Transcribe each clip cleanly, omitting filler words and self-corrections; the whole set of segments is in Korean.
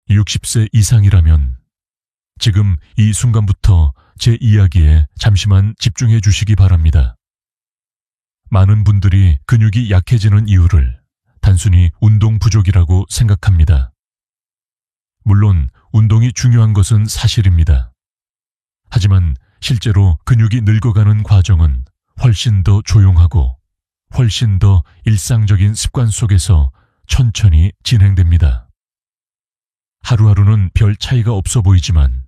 60세 이상이라면 지금 이 순간부터 제 이야기에 잠시만 집중해 주시기 바랍니다. 많은 분들이 근육이 약해지는 이유를 단순히 운동 부족이라고 생각합니다. 물론 운동이 중요한 것은 사실입니다. 하지만 실제로 근육이 늙어가는 과정은 훨씬 더 조용하고 훨씬 더 일상적인 습관 속에서 천천히 진행됩니다. 하루하루는 별 차이가 없어 보이지만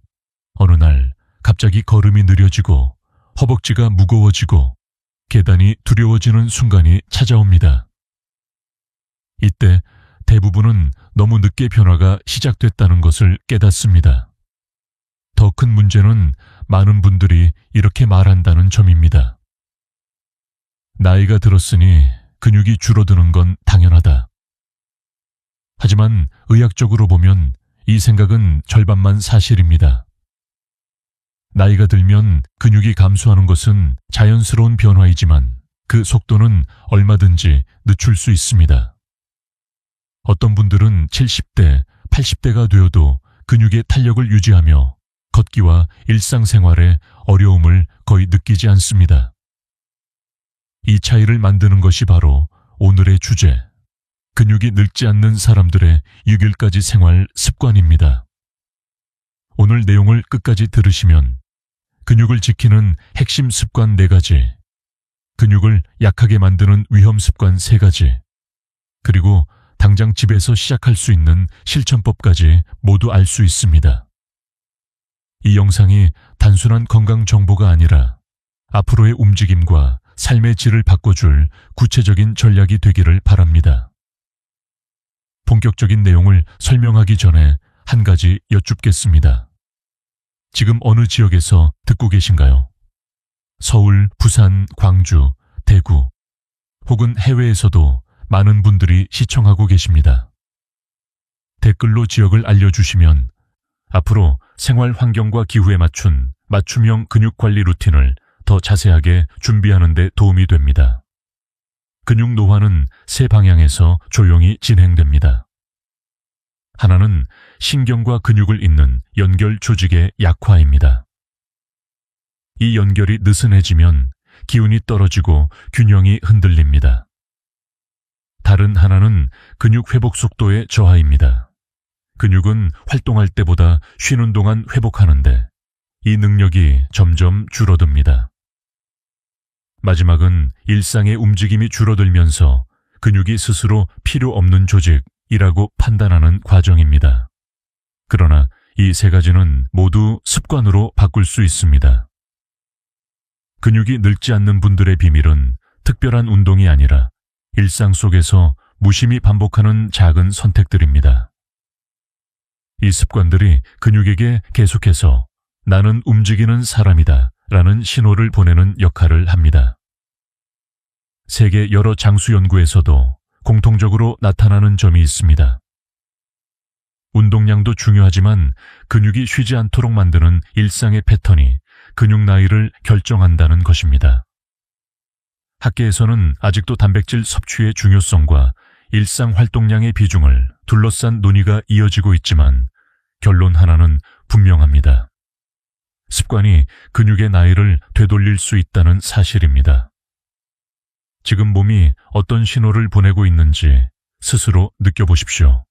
어느 날 갑자기 걸음이 느려지고 허벅지가 무거워지고 계단이 두려워지는 순간이 찾아옵니다. 이때 대부분은 너무 늦게 변화가 시작됐다는 것을 깨닫습니다. 더 큰 문제는 많은 분들이 이렇게 말한다는 점입니다. 나이가 들었으니 근육이 줄어드는 건 당연하다. 하지만 의학적으로 보면 이 생각은 절반만 사실입니다. 나이가 들면 근육이 감소하는 것은 자연스러운 변화이지만 그 속도는 얼마든지 늦출 수 있습니다. 어떤 분들은 70대, 80대가 되어도 근육의 탄력을 유지하며 걷기와 일상생활에 어려움을 거의 느끼지 않습니다. 이 차이를 만드는 것이 바로 오늘의 주제, 근육이 늙지 않는 사람들의 6일까지 생활 습관입니다. 오늘 내용을 끝까지 들으시면 근육을 지키는 핵심 습관 4가지, 근육을 약하게 만드는 위험 습관 3가지, 그리고 당장 집에서 시작할 수 있는 실천법까지 모두 알 수 있습니다. 이 영상이 단순한 건강 정보가 아니라 앞으로의 움직임과 삶의 질을 바꿔줄 구체적인 전략이 되기를 바랍니다. 본격적인 내용을 설명하기 전에 한 가지 여쭙겠습니다. 지금 어느 지역에서 듣고 계신가요? 서울, 부산, 광주, 대구, 혹은 해외에서도 많은 분들이 시청하고 계십니다. 댓글로 지역을 알려주시면 앞으로 생활 환경과 기후에 맞춘 맞춤형 근육 관리 루틴을 더 자세하게 준비하는 데 도움이 됩니다. 근육 노화는 3방향에서 조용히 진행됩니다. 하나는 신경과 근육을 잇는 연결 조직의 약화입니다. 이 연결이 느슨해지면 기운이 떨어지고 균형이 흔들립니다. 다른 하나는 근육 회복 속도의 저하입니다. 근육은 활동할 때보다 쉬는 동안 회복하는데 이 능력이 점점 줄어듭니다. 마지막은 일상의 움직임이 줄어들면서 근육이 스스로 필요 없는 조직이라고 판단하는 과정입니다. 그러나 이 3가지는 모두 습관으로 바꿀 수 있습니다. 근육이 늙지 않는 분들의 비밀은 특별한 운동이 아니라 일상 속에서 무심히 반복하는 작은 선택들입니다. 이 습관들이 근육에게 계속해서 나는 움직이는 사람이다 라는 신호를 보내는 역할을 합니다. 세계 여러 장수 연구에서도 공통적으로 나타나는 점이 있습니다. 운동량도 중요하지만 근육이 쉬지 않도록 만드는 일상의 패턴이 근육 나이를 결정한다는 것입니다. 학계에서는 아직도 단백질 섭취의 중요성과 일상 활동량의 비중을 둘러싼 논의가 이어지고 있지만 결론 하나는 분명합니다. 습관이 근육의 나이를 되돌릴 수 있다는 사실입니다. 지금 몸이 어떤 신호를 보내고 있는지 스스로 느껴보십시오.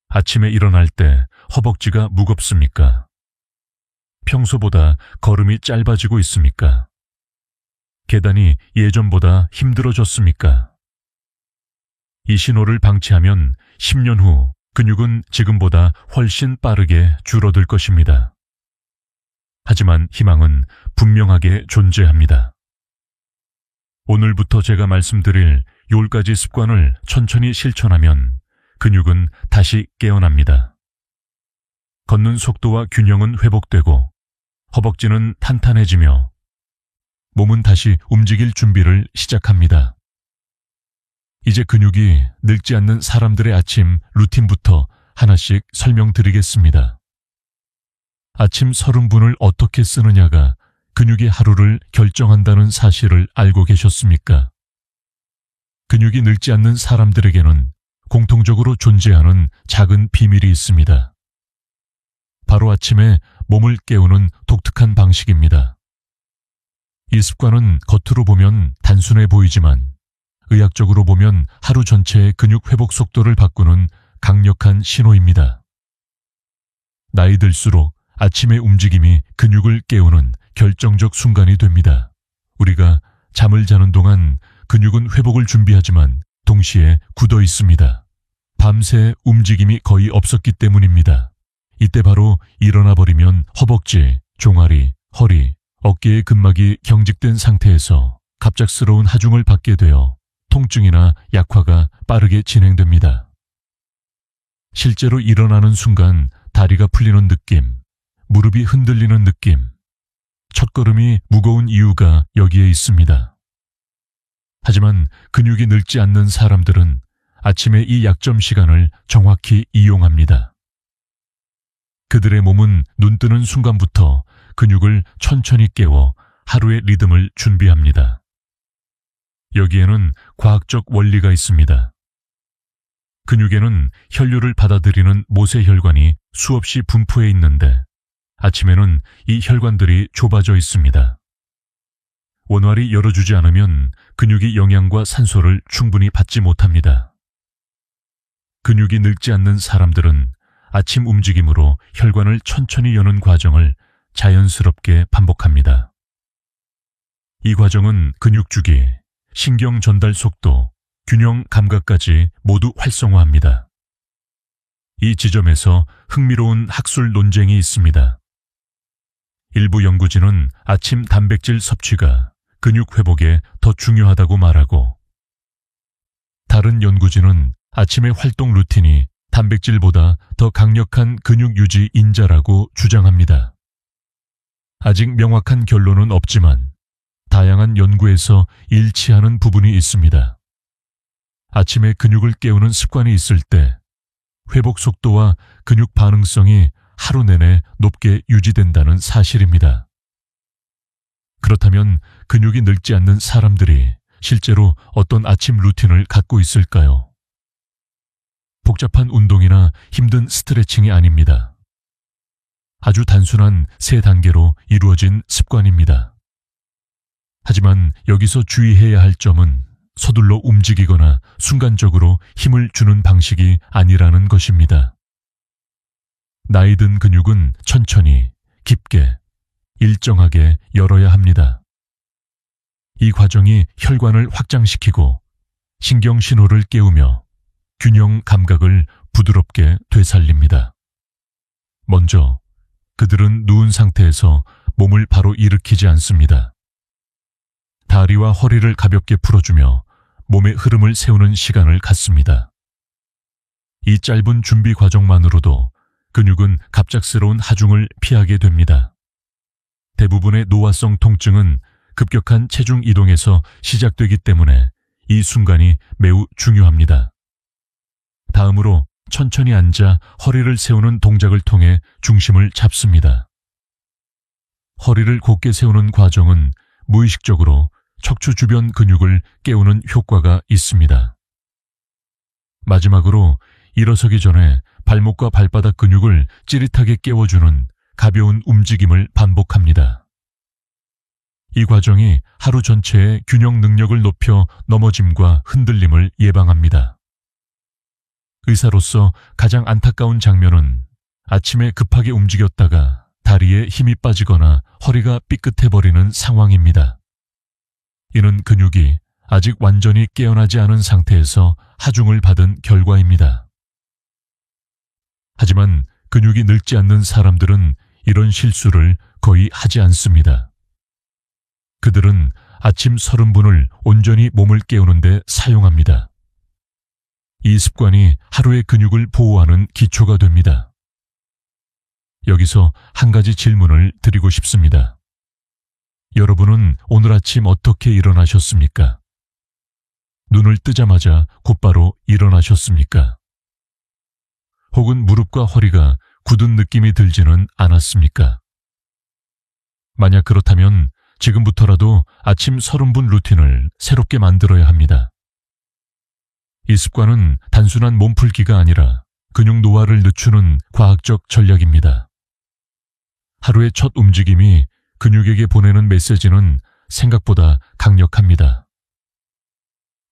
아침에 일어날 때 허벅지가 무겁습니까? 평소보다 걸음이 짧아지고 있습니까? 계단이 예전보다 힘들어졌습니까? 이 신호를 방치하면 10년 후 근육은 지금보다 훨씬 빠르게 줄어들 것입니다. 하지만 희망은 분명하게 존재합니다. 오늘부터 제가 말씀드릴 10가지 습관을 천천히 실천하면 근육은 다시 깨어납니다. 걷는 속도와 균형은 회복되고 허벅지는 탄탄해지며 몸은 다시 움직일 준비를 시작합니다. 이제 근육이 늙지 않는 사람들의 아침 루틴부터 하나씩 설명드리겠습니다. 아침 30분을 어떻게 쓰느냐가 근육의 하루를 결정한다는 사실을 알고 계셨습니까? 근육이 늙지 않는 사람들에게는 공통적으로 존재하는 작은 비밀이 있습니다. 바로 아침에 몸을 깨우는 독특한 방식입니다. 이 습관은 겉으로 보면 단순해 보이지만 의학적으로 보면 하루 전체의 근육 회복 속도를 바꾸는 강력한 신호입니다. 나이 들수록 아침의 움직임이 근육을 깨우는 결정적 순간이 됩니다. 우리가 잠을 자는 동안 근육은 회복을 준비하지만 동시에 굳어 있습니다. 밤새 움직임이 거의 없었기 때문입니다. 이때 바로 일어나 버리면 허벅지, 종아리, 허리, 어깨의 근막이 경직된 상태에서 갑작스러운 하중을 받게 되어 통증이나 약화가 빠르게 진행됩니다. 실제로 일어나는 순간 다리가 풀리는 느낌, 무릎이 흔들리는 느낌, 첫걸음이 무거운 이유가 여기에 있습니다. 하지만 근육이 늙지 않는 사람들은 아침의 이 약점 시간을 정확히 이용합니다. 그들의 몸은 눈 뜨는 순간부터 근육을 천천히 깨워 하루의 리듬을 준비합니다. 여기에는 과학적 원리가 있습니다. 근육에는 혈류를 받아들이는 모세혈관이 수없이 분포해 있는데 아침에는 이 혈관들이 좁아져 있습니다. 원활히 열어주지 않으면 근육이 영양과 산소를 충분히 받지 못합니다. 근육이 늙지 않는 사람들은 아침 움직임으로 혈관을 천천히 여는 과정을 자연스럽게 반복합니다. 이 과정은 근육주기, 신경 전달 속도, 균형 감각까지 모두 활성화합니다. 이 지점에서 흥미로운 학술 논쟁이 있습니다. 일부 연구진은 아침 단백질 섭취가 근육 회복에 더 중요하다고 말하고, 다른 연구진은 아침의 활동 루틴이 단백질보다 더 강력한 근육 유지 인자라고 주장합니다. 아직 명확한 결론은 없지만 다양한 연구에서 일치하는 부분이 있습니다. 아침에 근육을 깨우는 습관이 있을 때 회복 속도와 근육 반응성이 하루 내내 높게 유지된다는 사실입니다. 그렇다면 근육이 늙지 않는 사람들이 실제로 어떤 아침 루틴을 갖고 있을까요? 복잡한 운동이나 힘든 스트레칭이 아닙니다. 아주 단순한 3단계로 이루어진 습관입니다. 하지만 여기서 주의해야 할 점은 서둘러 움직이거나 순간적으로 힘을 주는 방식이 아니라는 것입니다. 나이 든 근육은 천천히, 깊게, 일정하게 열어야 합니다. 이 과정이 혈관을 확장시키고 신경 신호를 깨우며 균형 감각을 부드럽게 되살립니다. 먼저 그들은 누운 상태에서 몸을 바로 일으키지 않습니다. 다리와 허리를 가볍게 풀어주며 몸의 흐름을 세우는 시간을 갖습니다. 이 짧은 준비 과정만으로도 근육은 갑작스러운 하중을 피하게 됩니다. 대부분의 노화성 통증은 급격한 체중 이동에서 시작되기 때문에 이 순간이 매우 중요합니다. 다음으로 천천히 앉아 허리를 세우는 동작을 통해 중심을 잡습니다. 허리를 곧게 세우는 과정은 무의식적으로 척추 주변 근육을 깨우는 효과가 있습니다. 마지막으로 일어서기 전에 발목과 발바닥 근육을 찌릿하게 깨워주는 가벼운 움직임을 반복합니다. 이 과정이 하루 전체의 균형 능력을 높여 넘어짐과 흔들림을 예방합니다. 의사로서 가장 안타까운 장면은 아침에 급하게 움직였다가 다리에 힘이 빠지거나 허리가 삐끗해버리는 상황입니다. 이는 근육이 아직 완전히 깨어나지 않은 상태에서 하중을 받은 결과입니다. 하지만 근육이 늙지 않는 사람들은 이런 실수를 거의 하지 않습니다. 그들은 아침 30분을 온전히 몸을 깨우는 데 사용합니다. 이 습관이 하루의 근육을 보호하는 기초가 됩니다. 여기서 한 가지 질문을 드리고 싶습니다. 여러분은 오늘 아침 어떻게 일어나셨습니까? 눈을 뜨자마자 곧바로 일어나셨습니까? 혹은 무릎과 허리가 굳은 느낌이 들지는 않았습니까? 만약 그렇다면 지금부터라도 아침 30분 루틴을 새롭게 만들어야 합니다. 이 습관은 단순한 몸풀기가 아니라 근육 노화를 늦추는 과학적 전략입니다. 하루의 첫 움직임이 근육에게 보내는 메시지는 생각보다 강력합니다.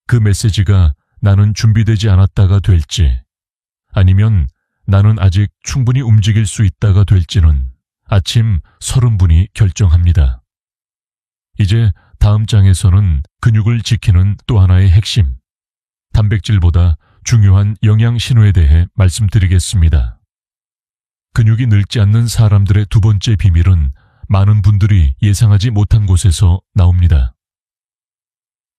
그 메시지가 나는 준비되지 않았다가 될지, 아니면 나는 아직 충분히 움직일 수 있다가 될지는 아침 30분이 결정합니다. 이제 다음 장에서는 근육을 지키는 또 하나의 핵심, 단백질보다 중요한 영양 신호에 대해 말씀드리겠습니다. 근육이 늙지 않는 사람들의 두 번째 비밀은 많은 분들이 예상하지 못한 곳에서 나옵니다.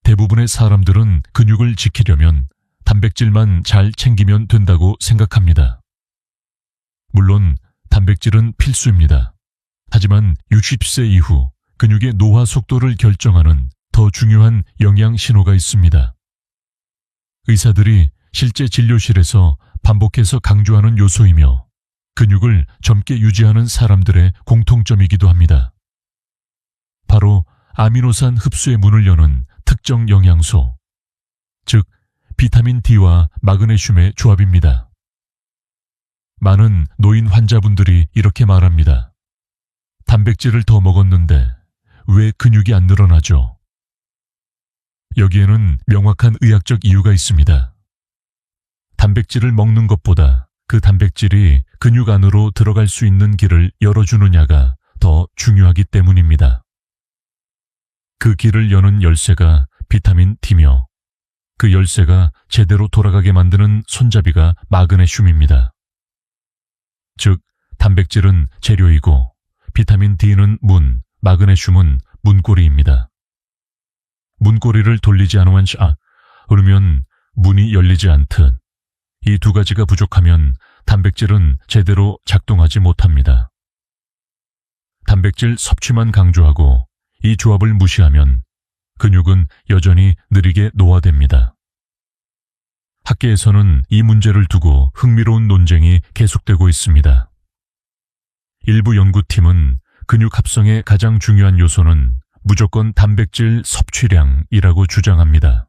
대부분의 사람들은 근육을 지키려면 단백질만 잘 챙기면 된다고 생각합니다. 물론 단백질은 필수입니다. 하지만 60세 이후 근육의 노화 속도를 결정하는 더 중요한 영양 신호가 있습니다. 의사들이 실제 진료실에서 반복해서 강조하는 요소이며 근육을 젊게 유지하는 사람들의 공통점이기도 합니다. 바로 아미노산 흡수의 문을 여는 특정 영양소, 즉 비타민 D와 마그네슘의 조합입니다. 많은 노인 환자분들이 이렇게 말합니다. 단백질을 더 먹었는데 왜 근육이 안 늘어나죠? 여기에는 명확한 의학적 이유가 있습니다. 단백질을 먹는 것보다 그 단백질이 근육 안으로 들어갈 수 있는 길을 열어주느냐가 더 중요하기 때문입니다. 그 길을 여는 열쇠가 비타민 D며 그 열쇠가 제대로 돌아가게 만드는 손잡이가 마그네슘입니다. 즉, 단백질은 재료이고 비타민 D는 문, 마그네슘은 문고리입니다. 문고리를 돌리지 않으면 문이 열리지 않듯 이 두 가지가 부족하면 단백질은 제대로 작동하지 못합니다. 단백질 섭취만 강조하고 이 조합을 무시하면 근육은 여전히 느리게 노화됩니다. 학계에서는 이 문제를 두고 흥미로운 논쟁이 계속되고 있습니다. 일부 연구팀은 근육 합성의 가장 중요한 요소는 무조건 단백질 섭취량이라고 주장합니다.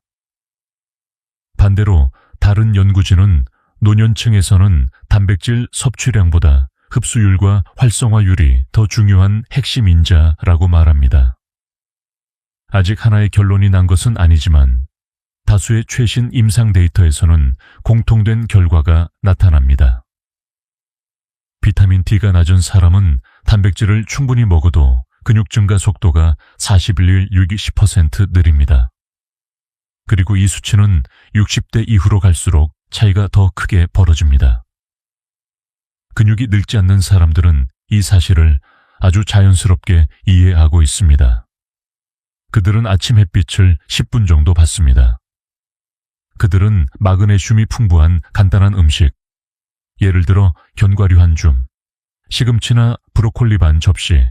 반대로 다른 연구진은 노년층에서는 단백질 섭취량보다 흡수율과 활성화율이 더 중요한 핵심 인자라고 말합니다. 아직 하나의 결론이 난 것은 아니지만 다수의 최신 임상 데이터에서는 공통된 결과가 나타납니다. 비타민 D가 낮은 사람은 단백질을 충분히 먹어도 근육 증가 속도가 41일 60% 느립니다. 그리고 이 수치는 60대 이후로 갈수록 차이가 더 크게 벌어집니다. 근육이 늙지 않는 사람들은 이 사실을 아주 자연스럽게 이해하고 있습니다. 그들은 아침 햇빛을 10분 정도 받습니다. 그들은 마그네슘이 풍부한 간단한 음식, 예를 들어 견과류 한 줌, 시금치나 브로콜리 반 접시,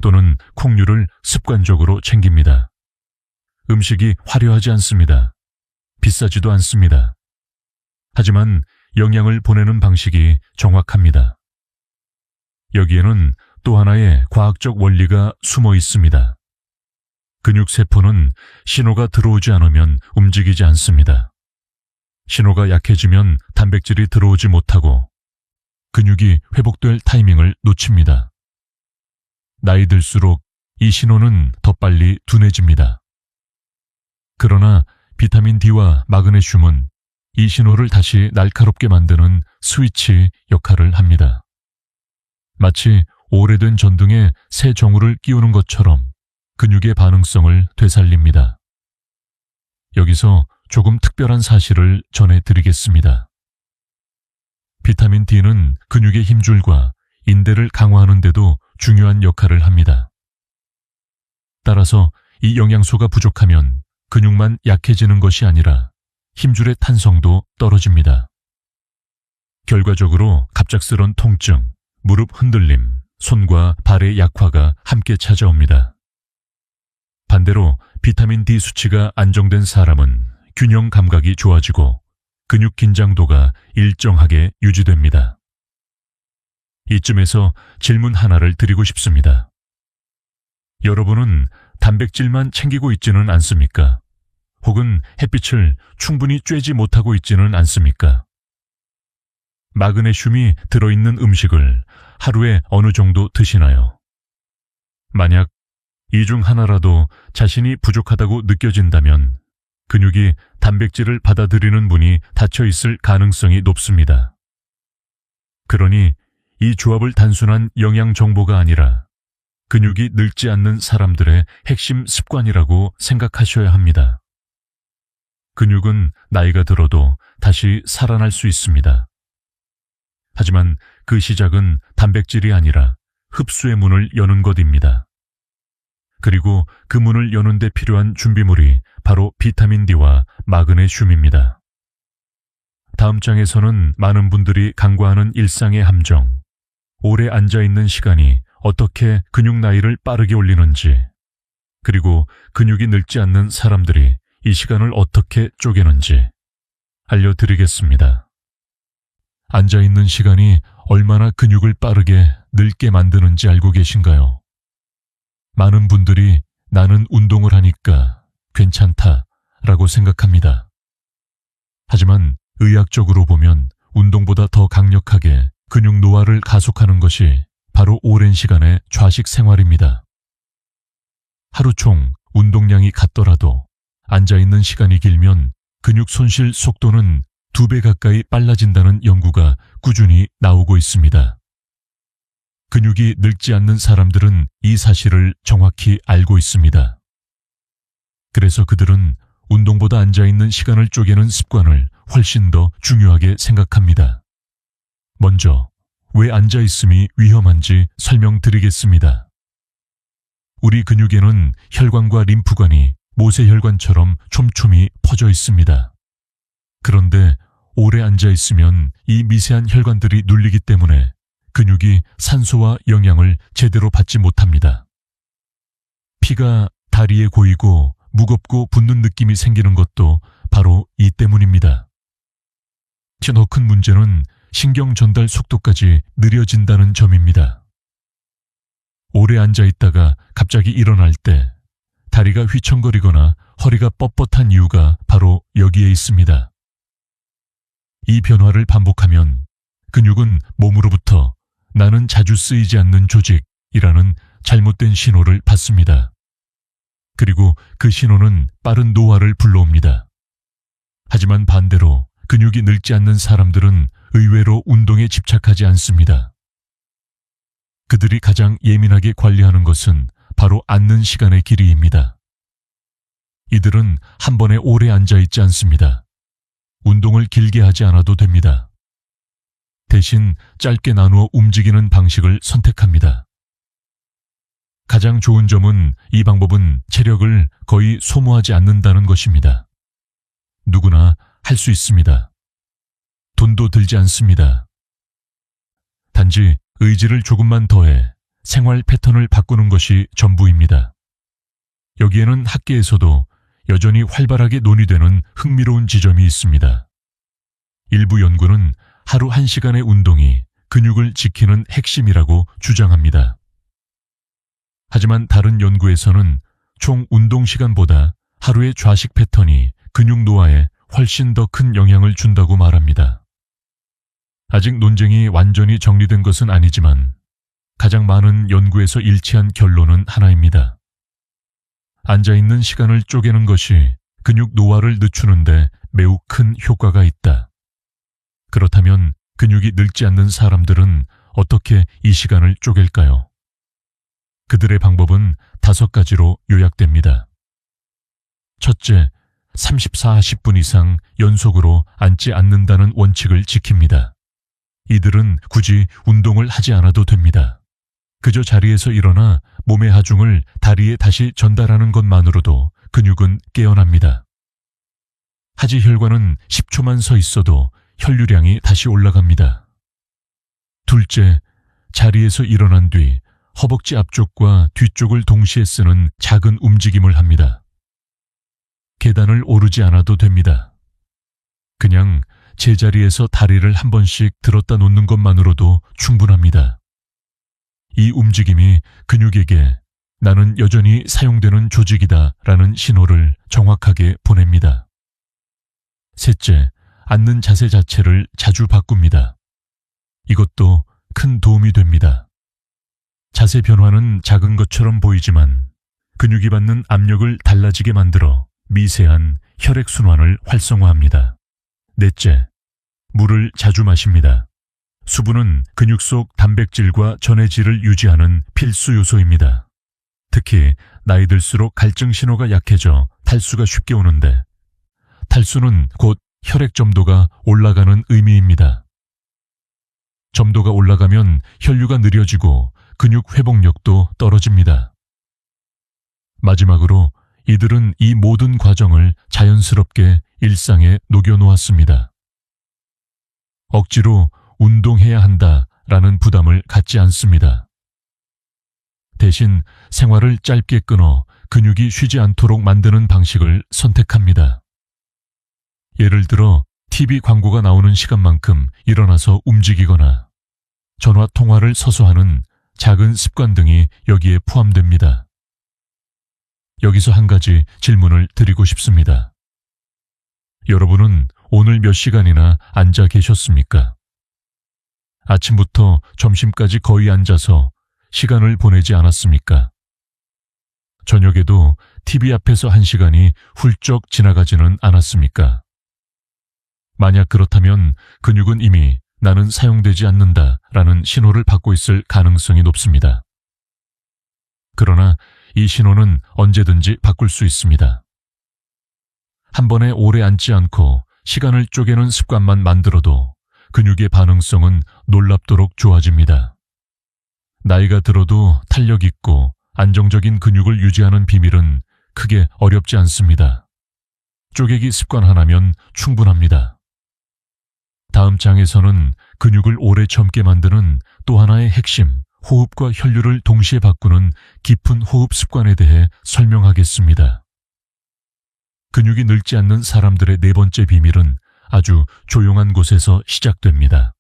또는 콩류를 습관적으로 챙깁니다. 음식이 화려하지 않습니다. 비싸지도 않습니다. 하지만 영양을 보내는 방식이 정확합니다. 여기에는 또 하나의 과학적 원리가 숨어 있습니다. 근육세포는 신호가 들어오지 않으면 움직이지 않습니다. 신호가 약해지면 단백질이 들어오지 못하고 근육이 회복될 타이밍을 놓칩니다. 나이 들수록 이 신호는 더 빨리 둔해집니다. 그러나 비타민 D와 마그네슘은 이 신호를 다시 날카롭게 만드는 스위치 역할을 합니다. 마치 오래된 전등에 새 정우를 끼우는 것처럼 근육의 반응성을 되살립니다. 여기서 조금 특별한 사실을 전해드리겠습니다. 비타민 D는 근육의 힘줄과 인대를 강화하는 데도 중요한 역할을 합니다. 따라서 이 영양소가 부족하면 근육만 약해지는 것이 아니라 힘줄의 탄성도 떨어집니다. 결과적으로 갑작스런 통증, 무릎 흔들림, 손과 발의 약화가 함께 찾아옵니다. 반대로 비타민 D 수치가 안정된 사람은 균형 감각이 좋아지고 근육 긴장도가 일정하게 유지됩니다. 이쯤에서 질문 하나를 드리고 싶습니다. 여러분은 단백질만 챙기고 있지는 않습니까? 혹은 햇빛을 충분히 쬐지 못하고 있지는 않습니까? 마그네슘이 들어있는 음식을 하루에 어느 정도 드시나요? 만약 이 중 하나라도 자신이 부족하다고 느껴진다면 근육이 단백질을 받아들이는 문이 닫혀 있을 가능성이 높습니다. 그러니 이 조합을 단순한 영양 정보가 아니라 근육이 늙지 않는 사람들의 핵심 습관이라고 생각하셔야 합니다. 근육은 나이가 들어도 다시 살아날 수 있습니다. 하지만 그 시작은 단백질이 아니라 흡수의 문을 여는 것입니다. 그리고 그 문을 여는 데 필요한 준비물이 바로 비타민 D와 마그네슘입니다. 다음 장에서는 많은 분들이 간과하는 일상의 함정, 오래 앉아있는 시간이 어떻게 근육 나이를 빠르게 올리는지, 그리고 근육이 늙지 않는 사람들이 이 시간을 어떻게 쪼개는지 알려드리겠습니다. 앉아있는 시간이 얼마나 근육을 빠르게 늙게 만드는지 알고 계신가요? 많은 분들이 나는 운동을 하니까 괜찮다라고 생각합니다. 하지만 의학적으로 보면 운동보다 더 강력하게 근육 노화를 가속하는 것이 바로 오랜 시간의 좌식 생활입니다. 하루 총 운동량이 같더라도 앉아있는 시간이 길면 근육 손실 속도는 2배 가까이 빨라진다는 연구가 꾸준히 나오고 있습니다. 근육이 늙지 않는 사람들은 이 사실을 정확히 알고 있습니다. 그래서 그들은 운동보다 앉아있는 시간을 쪼개는 습관을 훨씬 더 중요하게 생각합니다. 먼저 왜 앉아있음이 위험한지 설명드리겠습니다. 우리 근육에는 혈관과 림프관이 모세혈관처럼 촘촘히 퍼져 있습니다. 그런데 오래 앉아있으면 이 미세한 혈관들이 눌리기 때문에 근육이 산소와 영양을 제대로 받지 못합니다. 피가 다리에 고이고 무겁고 붓는 느낌이 생기는 것도 바로 이 때문입니다. 더 큰 문제는 신경 전달 속도까지 느려진다는 점입니다. 오래 앉아있다가 갑자기 일어날 때 다리가 휘청거리거나 허리가 뻣뻣한 이유가 바로 여기에 있습니다. 이 변화를 반복하면 근육은 몸으로부터 나는 자주 쓰이지 않는 조직이라는 잘못된 신호를 받습니다. 그리고 그 신호는 빠른 노화를 불러옵니다. 하지만 반대로 근육이 늙지 않는 사람들은 의외로 운동에 집착하지 않습니다. 그들이 가장 예민하게 관리하는 것은 바로 앉는 시간의 길이입니다. 이들은 한 번에 오래 앉아있지 않습니다. 운동을 길게 하지 않아도 됩니다. 대신 짧게 나누어 움직이는 방식을 선택합니다. 가장 좋은 점은 이 방법은 체력을 거의 소모하지 않는다는 것입니다. 누구나 할 수 있습니다. 돈도 들지 않습니다. 단지 의지를 조금만 더해 생활 패턴을 바꾸는 것이 전부입니다. 여기에는 학계에서도 여전히 활발하게 논의되는 흥미로운 지점이 있습니다. 일부 연구는 하루 1시간의 운동이 근육을 지키는 핵심이라고 주장합니다. 하지만 다른 연구에서는 총 운동 시간보다 하루의 좌식 패턴이 근육 노화에 훨씬 더 큰 영향을 준다고 말합니다. 아직 논쟁이 완전히 정리된 것은 아니지만 가장 많은 연구에서 일치한 결론은 하나입니다. 앉아있는 시간을 쪼개는 것이 근육 노화를 늦추는데 매우 큰 효과가 있다. 그렇다면 근육이 늙지 않는 사람들은 어떻게 이 시간을 쪼갤까요? 그들의 방법은 5가지로 요약됩니다. 첫째, 30-40분 이상 연속으로 앉지 않는다는 원칙을 지킵니다. 이들은 굳이 운동을 하지 않아도 됩니다. 그저 자리에서 일어나 몸의 하중을 다리에 다시 전달하는 것만으로도 근육은 깨어납니다. 하지 혈관은 10초만 서 있어도 혈류량이 다시 올라갑니다. 둘째, 자리에서 일어난 뒤 허벅지 앞쪽과 뒤쪽을 동시에 쓰는 작은 움직임을 합니다. 계단을 오르지 않아도 됩니다. 그냥 제자리에서 다리를 한 번씩 들었다 놓는 것만으로도 충분합니다. 이 움직임이 근육에게 나는 여전히 사용되는 조직이다 라는 신호를 정확하게 보냅니다. 셋째, 앉는 자세 자체를 자주 바꿉니다. 이것도 큰 도움이 됩니다. 자세 변화는 작은 것처럼 보이지만 근육이 받는 압력을 달라지게 만들어 미세한 혈액순환을 활성화합니다. 넷째, 물을 자주 마십니다. 수분은 근육 속 단백질과 전해질을 유지하는 필수 요소입니다. 특히 나이 들수록 갈증 신호가 약해져 탈수가 쉽게 오는데 탈수는 곧 혈액 점도가 올라가는 의미입니다. 점도가 올라가면 혈류가 느려지고 근육 회복력도 떨어집니다. 마지막으로 이들은 이 모든 과정을 자연스럽게 일상에 녹여놓았습니다. 억지로 운동해야 한다라는 부담을 갖지 않습니다. 대신 생활을 짧게 끊어 근육이 쉬지 않도록 만드는 방식을 선택합니다. 예를 들어 TV 광고가 나오는 시간만큼 일어나서 움직이거나 전화 통화를 서서 하는 작은 습관 등이 여기에 포함됩니다. 여기서 한 가지 질문을 드리고 싶습니다. 여러분은 오늘 몇 시간이나 앉아 계셨습니까? 아침부터 점심까지 거의 앉아서 시간을 보내지 않았습니까? 저녁에도 TV 앞에서 1시간이 훌쩍 지나가지는 않았습니까? 만약 그렇다면 근육은 이미 나는 사용되지 않는다라는 신호를 받고 있을 가능성이 높습니다. 그러나 이 신호는 언제든지 바꿀 수 있습니다. 한 번에 오래 앉지 않고 시간을 쪼개는 습관만 만들어도 근육의 반응성은 놀랍도록 좋아집니다. 나이가 들어도 탄력 있고 안정적인 근육을 유지하는 비밀은 크게 어렵지 않습니다. 쪼개기 습관 하나면 충분합니다. 다음 장에서는 근육을 오래 젊게 만드는 또 하나의 핵심, 호흡과 혈류를 동시에 바꾸는 깊은 호흡 습관에 대해 설명하겠습니다. 근육이 늙지 않는 사람들의 네 번째 비밀은 아주 조용한 곳에서 시작됩니다.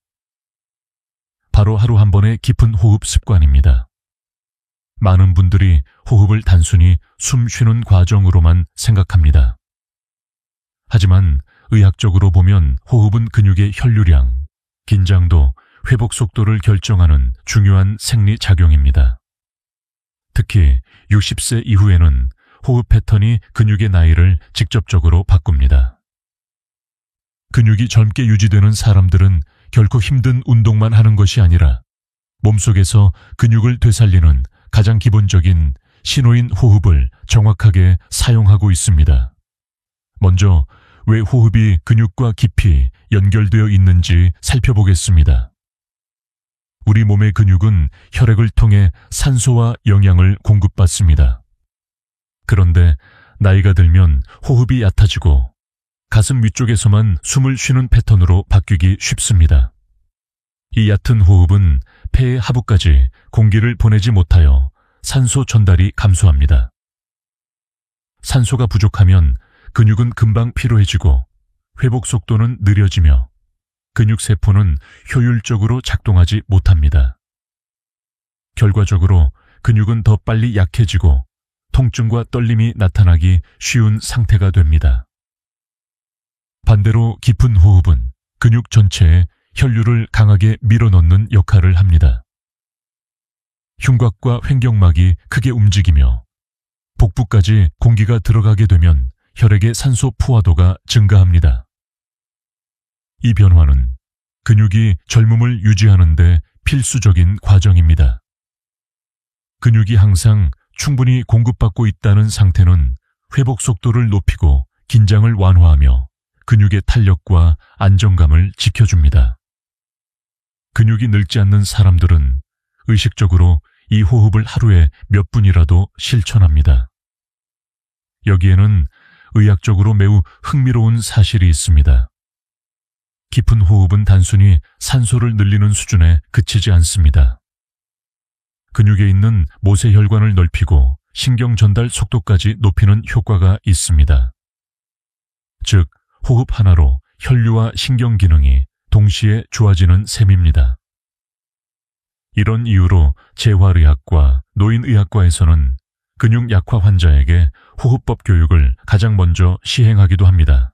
바로 하루 한 번의 깊은 호흡 습관입니다. 많은 분들이 호흡을 단순히 숨 쉬는 과정으로만 생각합니다. 하지만 의학적으로 보면 호흡은 근육의 혈류량, 긴장도, 회복 속도를 결정하는 중요한 생리작용입니다. 특히 60세 이후에는 호흡 패턴이 근육의 나이를 직접적으로 바꿉니다. 근육이 젊게 유지되는 사람들은 결코 힘든 운동만 하는 것이 아니라 몸속에서 근육을 되살리는 가장 기본적인 신호인 호흡을 정확하게 사용하고 있습니다. 먼저 왜 호흡이 근육과 깊이 연결되어 있는지 살펴보겠습니다. 우리 몸의 근육은 혈액을 통해 산소와 영양을 공급받습니다. 그런데 나이가 들면 호흡이 얕아지고 가슴 위쪽에서만 숨을 쉬는 패턴으로 바뀌기 쉽습니다. 이 얕은 호흡은 폐의 하부까지 공기를 보내지 못하여 산소 전달이 감소합니다. 산소가 부족하면 근육은 금방 피로해지고 회복 속도는 느려지며 근육세포는 효율적으로 작동하지 못합니다. 결과적으로 근육은 더 빨리 약해지고 통증과 떨림이 나타나기 쉬운 상태가 됩니다. 반대로 깊은 호흡은 근육 전체에 혈류를 강하게 밀어넣는 역할을 합니다. 흉곽과 횡격막이 크게 움직이며 복부까지 공기가 들어가게 되면 혈액의 산소 포화도가 증가합니다. 이 변화는 근육이 젊음을 유지하는 데 필수적인 과정입니다. 근육이 항상 충분히 공급받고 있다는 상태는 회복 속도를 높이고 긴장을 완화하며 근육의 탄력과 안정감을 지켜줍니다. 근육이 늙지 않는 사람들은 의식적으로 이 호흡을 하루에 몇 분이라도 실천합니다. 여기에는 의학적으로 매우 흥미로운 사실이 있습니다. 깊은 호흡은 단순히 산소를 늘리는 수준에 그치지 않습니다. 근육에 있는 모세혈관을 넓히고 신경 전달 속도까지 높이는 효과가 있습니다. 즉, 호흡 하나로 혈류와 신경 기능이 동시에 좋아지는 셈입니다. 이런 이유로 재활의학과 노인의학과에서는 근육 약화 환자에게 호흡법 교육을 가장 먼저 시행하기도 합니다.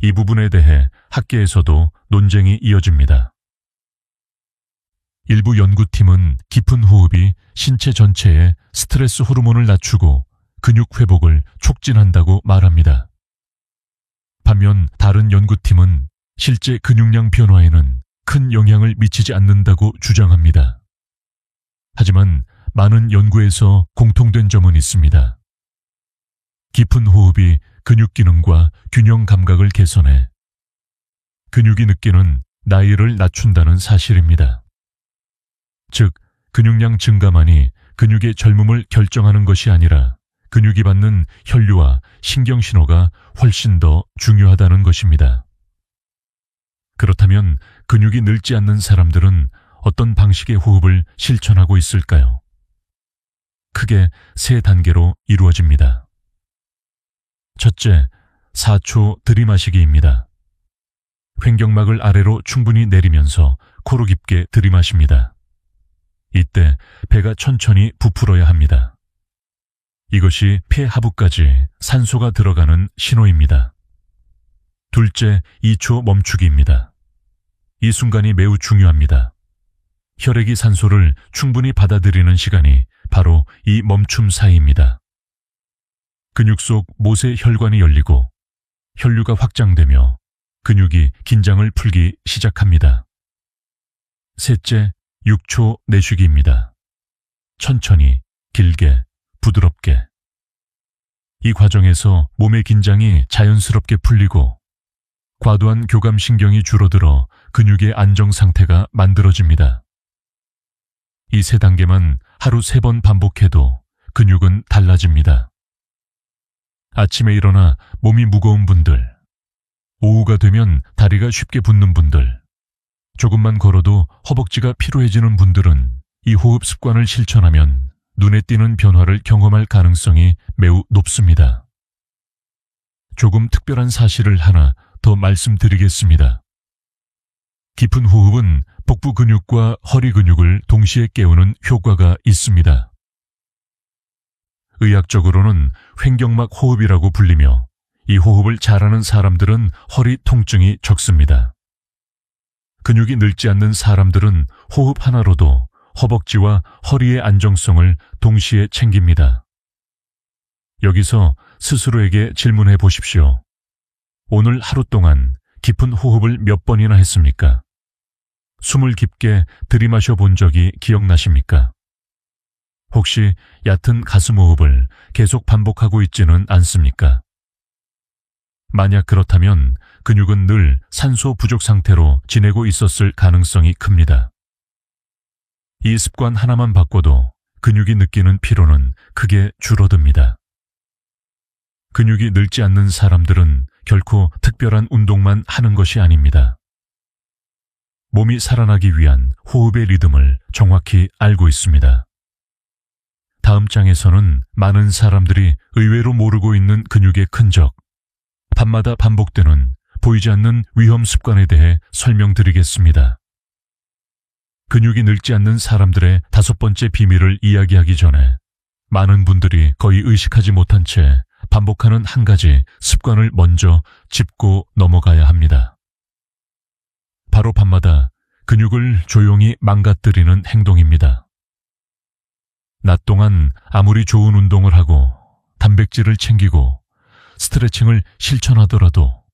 이 부분에 대해 학계에서도 논쟁이 이어집니다. 일부 연구팀은 깊은 호흡이 신체 전체에 스트레스 호르몬을 낮추고 근육 회복을 촉진한다고 말합니다. 반면 다른 연구팀은 실제 근육량 변화에는 큰 영향을 미치지 않는다고 주장합니다. 하지만 많은 연구에서 공통된 점은 있습니다. 깊은 호흡이 근육 기능과 균형 감각을 개선해 근육이 느끼는 나이를 낮춘다는 사실입니다. 즉, 근육량 증가만이 근육의 젊음을 결정하는 것이 아니라 근육이 받는 혈류와 신경신호가 훨씬 더 중요하다는 것입니다. 그렇다면 근육이 늙지 않는 사람들은 어떤 방식의 호흡을 실천하고 있을까요? 크게 3단계로 이루어집니다. 첫째, 4초 들이마시기입니다. 횡격막을 아래로 충분히 내리면서 코로 깊게 들이마십니다. 이때 배가 천천히 부풀어야 합니다. 이것이 폐 하부까지 산소가 들어가는 신호입니다. 둘째, 2초 멈추기입니다. 이 순간이 매우 중요합니다. 혈액이 산소를 충분히 받아들이는 시간이 바로 이 멈춤 사이입니다. 근육 속 모세 혈관이 열리고 혈류가 확장되며 근육이 긴장을 풀기 시작합니다. 셋째, 6초 내쉬기입니다. 천천히, 길게, 부드럽게. 이 과정에서 몸의 긴장이 자연스럽게 풀리고 과도한 교감신경이 줄어들어 근육의 안정 상태가 만들어집니다. 이 3단계만 하루 3번 반복해도 근육은 달라집니다. 아침에 일어나 몸이 무거운 분들, 오후가 되면 다리가 쉽게 붓는 분들, 조금만 걸어도 허벅지가 피로해지는 분들은 이 호흡 습관을 실천하면 눈에 띄는 변화를 경험할 가능성이 매우 높습니다. 조금 특별한 사실을 하나 더 말씀드리겠습니다. 깊은 호흡은 복부 근육과 허리 근육을 동시에 깨우는 효과가 있습니다. 의학적으로는 횡격막 호흡이라고 불리며 이 호흡을 잘하는 사람들은 허리 통증이 적습니다. 근육이 늙지 않는 사람들은 호흡 하나로도 허벅지와 허리의 안정성을 동시에 챙깁니다. 여기서 스스로에게 질문해 보십시오. 오늘 하루 동안 깊은 호흡을 몇 번이나 했습니까? 숨을 깊게 들이마셔 본 적이 기억나십니까? 혹시 얕은 가슴 호흡을 계속 반복하고 있지는 않습니까? 만약 그렇다면 근육은 늘 산소 부족 상태로 지내고 있었을 가능성이 큽니다. 이 습관 하나만 바꿔도 근육이 느끼는 피로는 크게 줄어듭니다. 근육이 늙지 않는 사람들은 결코 특별한 운동만 하는 것이 아닙니다. 몸이 살아나기 위한 호흡의 리듬을 정확히 알고 있습니다. 다음 장에서는 많은 사람들이 의외로 모르고 있는 근육의 흔적, 밤마다 반복되는 보이지 않는 위험 습관에 대해 설명드리겠습니다. 근육이 늙지 않는 사람들의 5번째 비밀을 이야기하기 전에 많은 분들이 거의 의식하지 못한 채 반복하는 한 가지 습관을 먼저 짚고 넘어가야 합니다. 바로 밤마다 근육을 조용히 망가뜨리는 행동입니다. 낮 동안 아무리 좋은 운동을 하고 단백질을 챙기고 스트레칭을 실천하더라도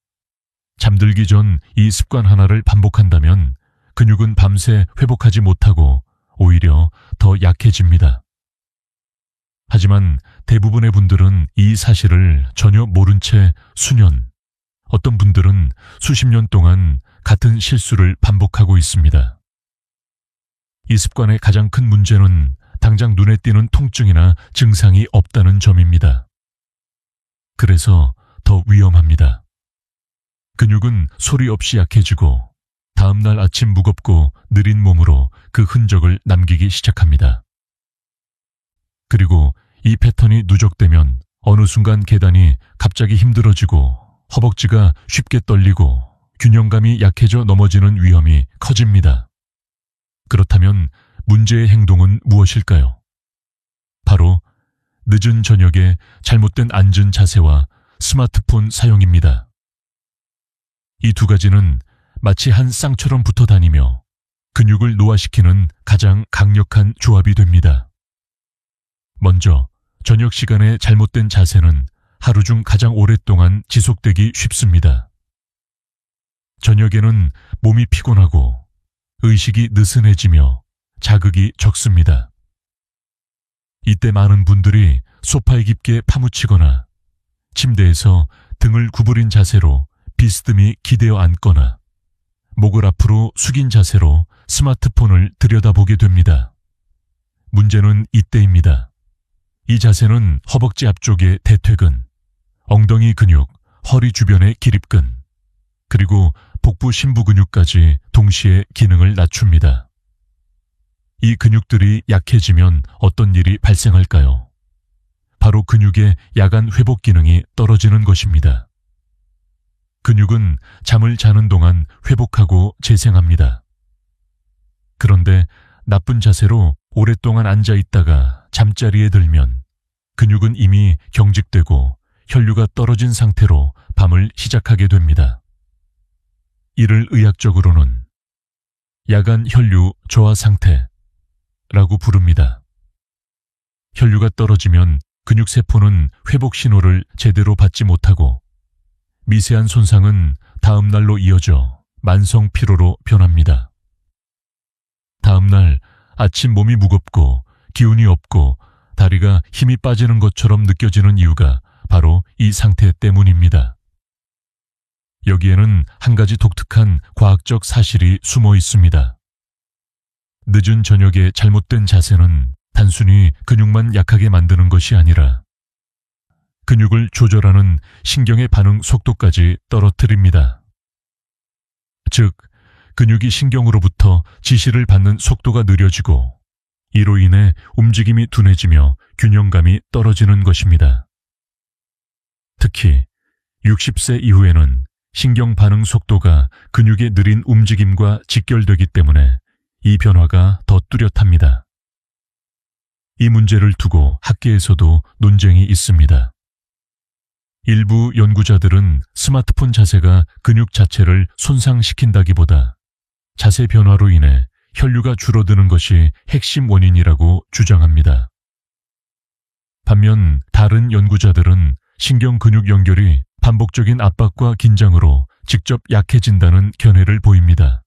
잠들기 전 이 습관 하나를 반복한다면 근육은 밤새 회복하지 못하고 오히려 더 약해집니다. 하지만 대부분의 분들은 이 사실을 전혀 모른 채 수년, 어떤 분들은 수십 년 동안 같은 실수를 반복하고 있습니다. 이 습관의 가장 큰 문제는 당장 눈에 띄는 통증이나 증상이 없다는 점입니다. 그래서 더 위험합니다. 근육은 소리 없이 약해지고 다음날 아침 무겁고 느린 몸으로 그 흔적을 남기기 시작합니다. 그리고 이 패턴이 누적되면 어느 순간 계단이 갑자기 힘들어지고 허벅지가 쉽게 떨리고 균형감이 약해져 넘어지는 위험이 커집니다. 그렇다면 문제의 행동은 무엇일까요? 바로 늦은 저녁에 잘못된 앉은 자세와 스마트폰 사용입니다. 이 두 가지는 마치 한 쌍처럼 붙어 다니며 근육을 노화시키는 가장 강력한 조합이 됩니다. 먼저 저녁 시간에 잘못된 자세는 하루 중 가장 오랫동안 지속되기 쉽습니다. 저녁에는 몸이 피곤하고 의식이 느슨해지며 자극이 적습니다. 이때 많은 분들이 소파에 깊게 파묻히거나 침대에서 등을 구부린 자세로 비스듬히 기대어 앉거나 목을 앞으로 숙인 자세로 스마트폰을 들여다보게 됩니다. 문제는 이때입니다. 이 자세는 허벅지 앞쪽의 대퇴근, 엉덩이 근육, 허리 주변의 기립근, 그리고 복부 심부 근육까지 동시에 기능을 낮춥니다. 이 근육들이 약해지면 어떤 일이 발생할까요? 바로 근육의 야간 회복 기능이 떨어지는 것입니다. 근육은 잠을 자는 동안 회복하고 재생합니다. 그런데 나쁜 자세로 오랫동안 앉아 있다가 잠자리에 들면 근육은 이미 경직되고 혈류가 떨어진 상태로 밤을 시작하게 됩니다. 이를 의학적으로는 야간 혈류 저하 상태라고 부릅니다. 혈류가 떨어지면 근육세포는 회복 신호를 제대로 받지 못하고 미세한 손상은 다음 날로 이어져 만성 피로로 변합니다. 다음 날 아침 몸이 무겁고 기운이 없고 다리가 힘이 빠지는 것처럼 느껴지는 이유가 바로 이 상태 때문입니다. 여기에는 한 가지 독특한 과학적 사실이 숨어 있습니다. 늦은 저녁에 잘못된 자세는 단순히 근육만 약하게 만드는 것이 아니라 근육을 조절하는 신경의 반응 속도까지 떨어뜨립니다. 즉, 근육이 신경으로부터 지시를 받는 속도가 느려지고 이로 인해 움직임이 둔해지며 균형감이 떨어지는 것입니다. 특히 60세 이후에는 신경 반응 속도가 근육의 느린 움직임과 직결되기 때문에 이 변화가 더 뚜렷합니다. 이 문제를 두고 학계에서도 논쟁이 있습니다. 일부 연구자들은 스마트폰 자세가 근육 자체를 손상시킨다기보다 자세 변화로 인해 혈류가 줄어드는 것이 핵심 원인이라고 주장합니다. 반면 다른 연구자들은 신경 근육 연결이 반복적인 압박과 긴장으로 직접 약해진다는 견해를 보입니다.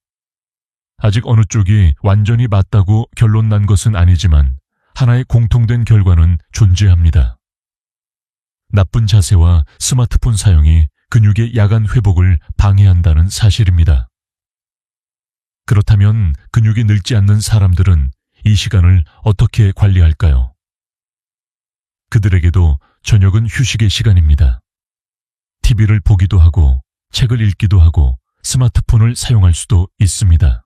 아직 어느 쪽이 완전히 맞다고 결론 난 것은 아니지만 하나의 공통된 결과는 존재합니다. 나쁜 자세와 스마트폰 사용이 근육의 야간 회복을 방해한다는 사실입니다. 그렇다면 근육이 늙지 않는 사람들은 이 시간을 어떻게 관리할까요? 그들에게도 저녁은 휴식의 시간입니다. TV를 보기도 하고 책을 읽기도 하고 스마트폰을 사용할 수도 있습니다.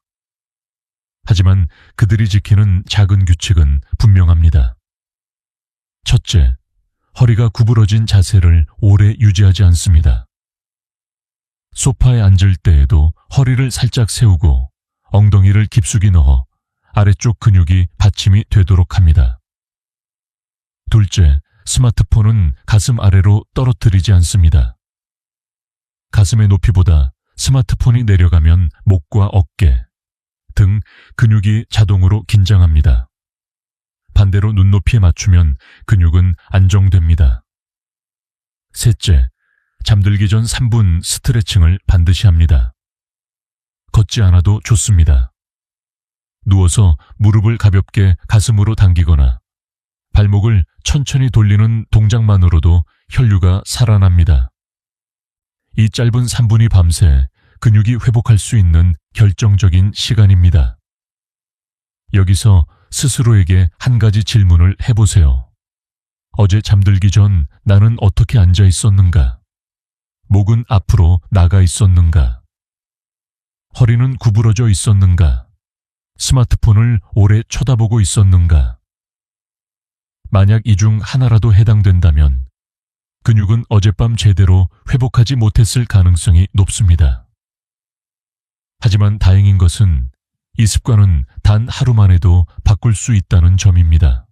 하지만 그들이 지키는 작은 규칙은 분명합니다. 첫째, 허리가 구부러진 자세를 오래 유지하지 않습니다. 소파에 앉을 때에도 허리를 살짝 세우고 엉덩이를 깊숙이 넣어 아래쪽 근육이 받침이 되도록 합니다. 둘째, 스마트폰은 가슴 아래로 떨어뜨리지 않습니다. 가슴의 높이보다 스마트폰이 내려가면 목과 어깨, 등 근육이 자동으로 긴장합니다. 반대로 눈높이에 맞추면 근육은 안정됩니다. 셋째, 잠들기 전 3분 스트레칭을 반드시 합니다. 걷지 않아도 좋습니다. 누워서 무릎을 가볍게 가슴으로 당기거나 발목을 천천히 돌리는 동작만으로도 혈류가 살아납니다. 이 짧은 3분이 밤새 근육이 회복할 수 있는 결정적인 시간입니다. 여기서 스스로에게 한 가지 질문을 해보세요. 어제 잠들기 전 나는 어떻게 앉아 있었는가? 목은 앞으로 나가 있었는가? 허리는 구부러져 있었는가? 스마트폰을 오래 쳐다보고 있었는가? 만약 이 중 하나라도 해당된다면 근육은 어젯밤 제대로 회복하지 못했을 가능성이 높습니다. 하지만 다행인 것은 이 습관은 단 하루만 해도 바꿀 수 있다는 점입니다.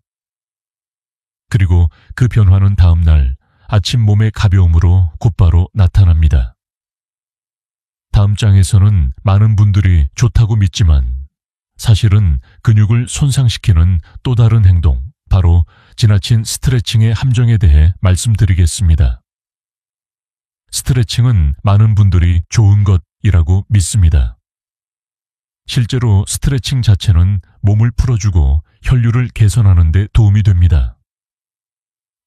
그리고 그 변화는 다음 날 아침 몸의 가벼움으로 곧바로 나타납니다. 다음 장에서는 많은 분들이 좋다고 믿지만 사실은 근육을 손상시키는 또 다른 행동, 바로 지나친 스트레칭의 함정에 대해 말씀드리겠습니다. 스트레칭은 많은 분들이 좋은 것이라고 믿습니다. 실제로 스트레칭 자체는 몸을 풀어주고 혈류를 개선하는 데 도움이 됩니다.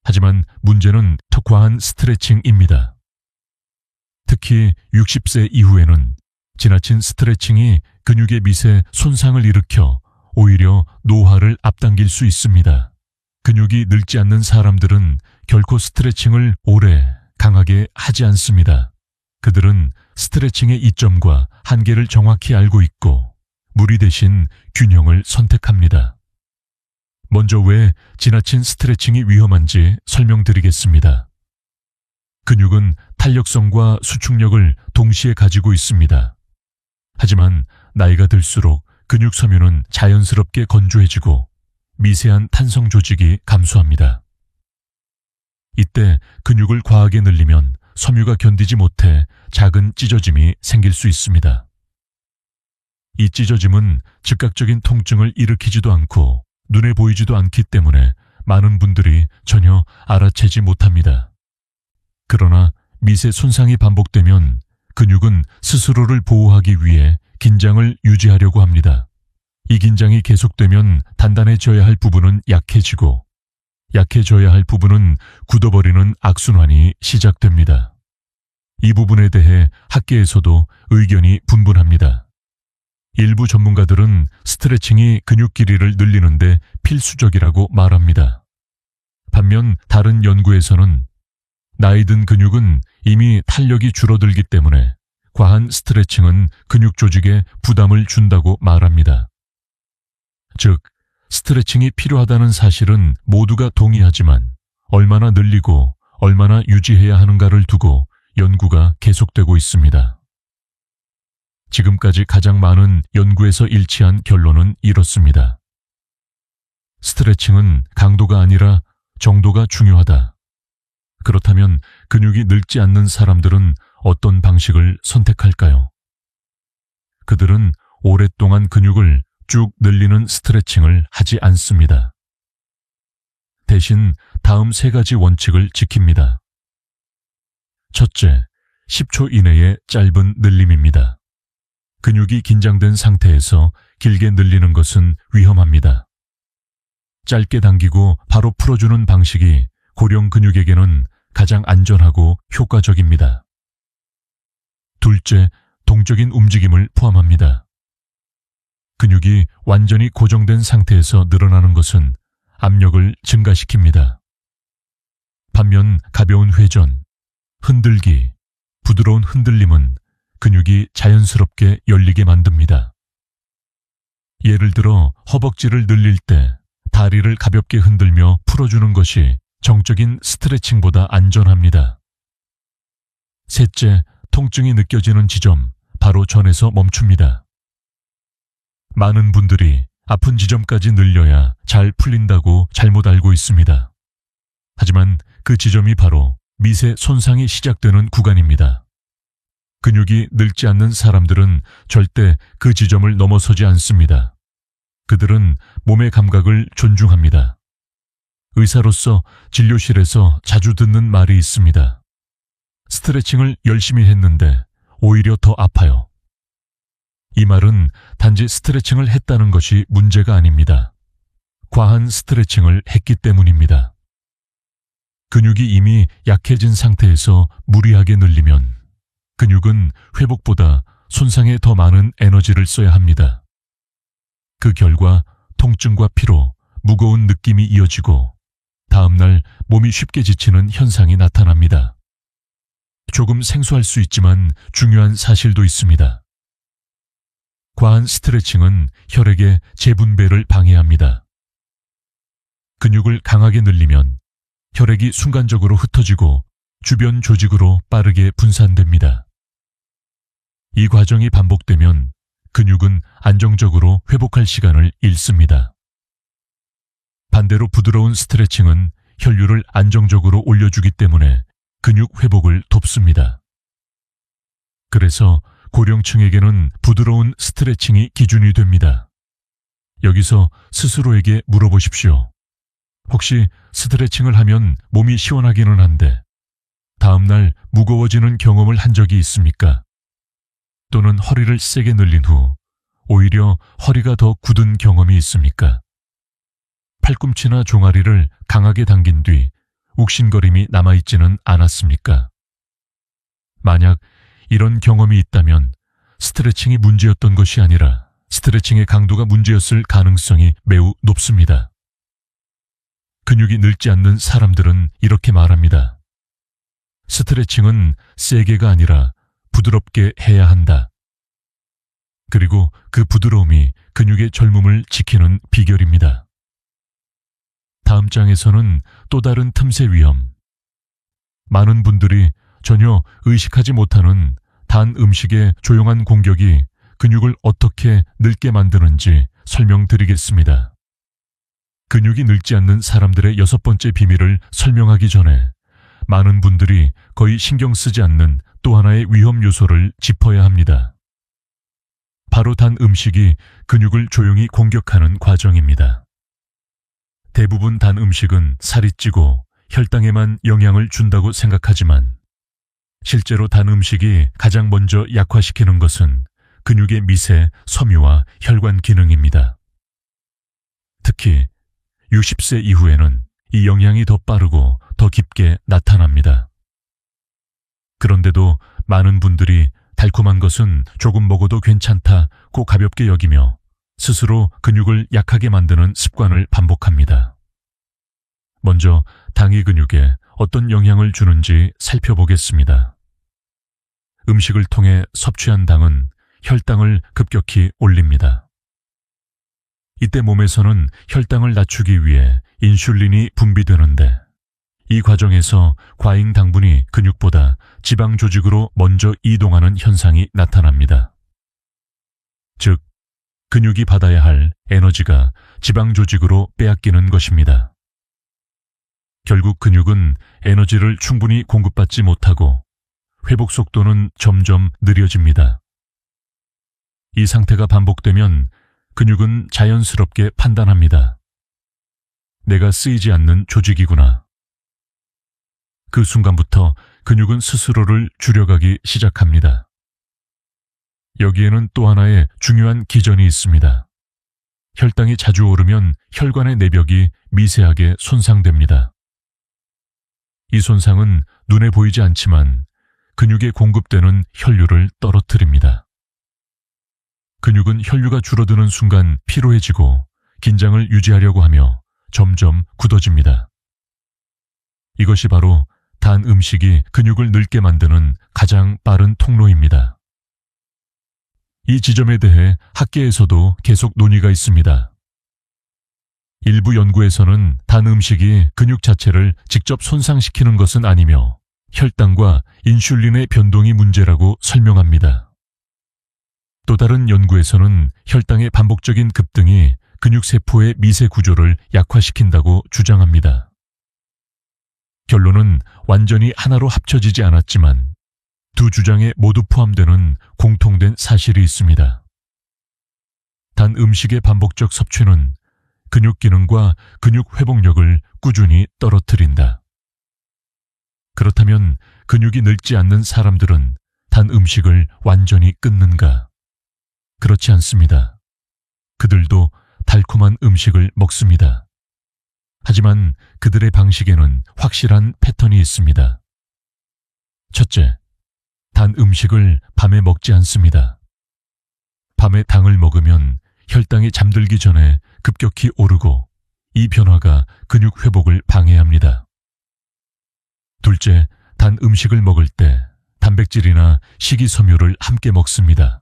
하지만 문제는 과한 스트레칭입니다. 특히 60세 이후에는 지나친 스트레칭이 근육의 밑에 손상을 일으켜 오히려 노화를 앞당길 수 있습니다. 근육이 늙지 않는 사람들은 결코 스트레칭을 오래 강하게 하지 않습니다. 그들은 스트레칭의 이점과 한계를 정확히 알고 있고 무리 대신 균형을 선택합니다. 먼저 왜 지나친 스트레칭이 위험한지 설명드리겠습니다. 근육은 탄력성과 수축력을 동시에 가지고 있습니다. 하지만 나이가 들수록 근육 섬유는 자연스럽게 건조해지고 미세한 탄성 조직이 감소합니다. 이때 근육을 과하게 늘리면 섬유가 견디지 못해 작은 찢어짐이 생길 수 있습니다. 이 찢어짐은 즉각적인 통증을 일으키지도 않고 눈에 보이지도 않기 때문에 많은 분들이 전혀 알아채지 못합니다. 그러나 미세 손상이 반복되면 근육은 스스로를 보호하기 위해 긴장을 유지하려고 합니다. 이 긴장이 계속되면 단단해져야 할 부분은 약해지고 약해져야 할 부분은 굳어버리는 악순환이 시작됩니다. 이 부분에 대해 학계에서도 의견이 분분합니다. 일부 전문가들은 스트레칭이 근육 길이를 늘리는데 필수적이라고 말합니다. 반면 다른 연구에서는 나이 든 근육은 이미 탄력이 줄어들기 때문에 과한 스트레칭은 근육 조직에 부담을 준다고 말합니다. 즉, 스트레칭이 필요하다는 사실은 모두가 동의하지만 얼마나 늘리고 얼마나 유지해야 하는가를 두고 연구가 계속되고 있습니다. 지금까지 가장 많은 연구에서 일치한 결론은 이렇습니다. 스트레칭은 강도가 아니라 정도가 중요하다. 그렇다면 근육이 늙지 않는 사람들은 어떤 방식을 선택할까요? 그들은 오랫동안 근육을 쭉 늘리는 스트레칭을 하지 않습니다. 대신 다음 세 가지 원칙을 지킵니다. 첫째, 10초 이내의 짧은 늘림입니다. 근육이 긴장된 상태에서 길게 늘리는 것은 위험합니다. 짧게 당기고 바로 풀어주는 방식이 고령 근육에게는 가장 안전하고 효과적입니다. 둘째, 동적인 움직임을 포함합니다. 근육이 완전히 고정된 상태에서 늘어나는 것은 압력을 증가시킵니다. 반면 가벼운 회전, 흔들기, 부드러운 흔들림은 근육이 자연스럽게 열리게 만듭니다. 예를 들어 허벅지를 늘릴 때 다리를 가볍게 흔들며 풀어주는 것이 정적인 스트레칭보다 안전합니다. 셋째, 통증이 느껴지는 지점, 바로 전에서 멈춥니다. 많은 분들이 아픈 지점까지 늘려야 잘 풀린다고 잘못 알고 있습니다. 하지만 그 지점이 바로 미세 손상이 시작되는 구간입니다. 근육이 늙지 않는 사람들은 절대 그 지점을 넘어서지 않습니다. 그들은 몸의 감각을 존중합니다. 의사로서 진료실에서 자주 듣는 말이 있습니다. 스트레칭을 열심히 했는데 오히려 더 아파요. 이 말은 단지 스트레칭을 했다는 것이 문제가 아닙니다. 과한 스트레칭을 했기 때문입니다. 근육이 이미 약해진 상태에서 무리하게 늘리면 근육은 회복보다 손상에 더 많은 에너지를 써야 합니다. 그 결과 통증과 피로, 무거운 느낌이 이어지고 다음날 몸이 쉽게 지치는 현상이 나타납니다. 조금 생소할 수 있지만 중요한 사실도 있습니다. 과한 스트레칭은 혈액의 재분배를 방해합니다. 근육을 강하게 늘리면 혈액이 순간적으로 흩어지고 주변 조직으로 빠르게 분산됩니다. 이 과정이 반복되면 근육은 안정적으로 회복할 시간을 잃습니다. 반대로 부드러운 스트레칭은 혈류를 안정적으로 올려주기 때문에 근육 회복을 돕습니다. 그래서 고령층에게는 부드러운 스트레칭이 기준이 됩니다. 여기서 스스로에게 물어보십시오. 혹시 스트레칭을 하면 몸이 시원하기는 한데 다음날 무거워지는 경험을 한 적이 있습니까? 또는 허리를 세게 늘린 후 오히려 허리가 더 굳은 경험이 있습니까? 팔꿈치나 종아리를 강하게 당긴 뒤 욱신거림이 남아있지는 않았습니까? 만약 이런 경험이 있다면 스트레칭이 문제였던 것이 아니라 스트레칭의 강도가 문제였을 가능성이 매우 높습니다. 근육이 늙지 않는 사람들은 이렇게 말합니다. 스트레칭은 세게가 아니라 부드럽게 해야 한다. 그리고 그 부드러움이 근육의 젊음을 지키는 비결입니다. 다음 장에서는 또 다른 틈새 위험. 많은 분들이 전혀 의식하지 못하는 단 음식의 조용한 공격이 근육을 어떻게 늙게 만드는지 설명드리겠습니다. 근육이 늙지 않는 사람들의 6번째 비밀을 설명하기 전에 많은 분들이 거의 신경 쓰지 않는 또 하나의 위험 요소를 짚어야 합니다. 바로 단 음식이 근육을 조용히 공격하는 과정입니다. 대부분 단 음식은 살이 찌고 혈당에만 영향을 준다고 생각하지만 실제로 단 음식이 가장 먼저 약화시키는 것은 근육의 미세, 섬유와 혈관 기능입니다. 특히 60세 이후에는 이 영향이 더 빠르고 더 깊게 나타납니다. 그런데도 많은 분들이 달콤한 것은 조금 먹어도 괜찮다고 가볍게 여기며 스스로 근육을 약하게 만드는 습관을 반복합니다. 먼저 당이 근육에 어떤 영향을 주는지 살펴보겠습니다. 음식을 통해 섭취한 당은 혈당을 급격히 올립니다. 이때 몸에서는 혈당을 낮추기 위해 인슐린이 분비되는데 이 과정에서 과잉 당분이 근육보다 지방 조직으로 먼저 이동하는 현상이 나타납니다. 즉, 근육이 받아야 할 에너지가 지방 조직으로 빼앗기는 것입니다. 결국 근육은 에너지를 충분히 공급받지 못하고 회복 속도는 점점 느려집니다. 이 상태가 반복되면 근육은 자연스럽게 판단합니다. 내가 쓰이지 않는 조직이구나. 그 순간부터 근육은 스스로를 줄여가기 시작합니다. 여기에는 또 하나의 중요한 기전이 있습니다. 혈당이 자주 오르면 혈관의 내벽이 미세하게 손상됩니다. 이 손상은 눈에 보이지 않지만 근육에 공급되는 혈류를 떨어뜨립니다. 근육은 혈류가 줄어드는 순간 피로해지고 긴장을 유지하려고 하며 점점 굳어집니다. 이것이 바로 단 음식이 근육을 늙게 만드는 가장 빠른 통로입니다. 이 지점에 대해 학계에서도 계속 논의가 있습니다. 일부 연구에서는 단 음식이 근육 자체를 직접 손상시키는 것은 아니며 혈당과 인슐린의 변동이 문제라고 설명합니다. 또 다른 연구에서는 혈당의 반복적인 급등이 근육세포의 미세 구조를 약화시킨다고 주장합니다. 결론은 완전히 하나로 합쳐지지 않았지만 두 주장에 모두 포함되는 공통된 사실이 있습니다. 단 음식의 반복적 섭취는 근육 기능과 근육 회복력을 꾸준히 떨어뜨린다. 그렇다면 근육이 늙지 않는 사람들은 단 음식을 완전히 끊는가? 그렇지 않습니다. 그들도 달콤한 음식을 먹습니다. 하지만 그들의 방식에는 확실한 패턴이 있습니다. 첫째, 단 음식을 밤에 먹지 않습니다. 밤에 당을 먹으면 혈당이 잠들기 전에 급격히 오르고 이 변화가 근육 회복을 방해합니다. 둘째, 단 음식을 먹을 때 단백질이나 식이섬유를 함께 먹습니다.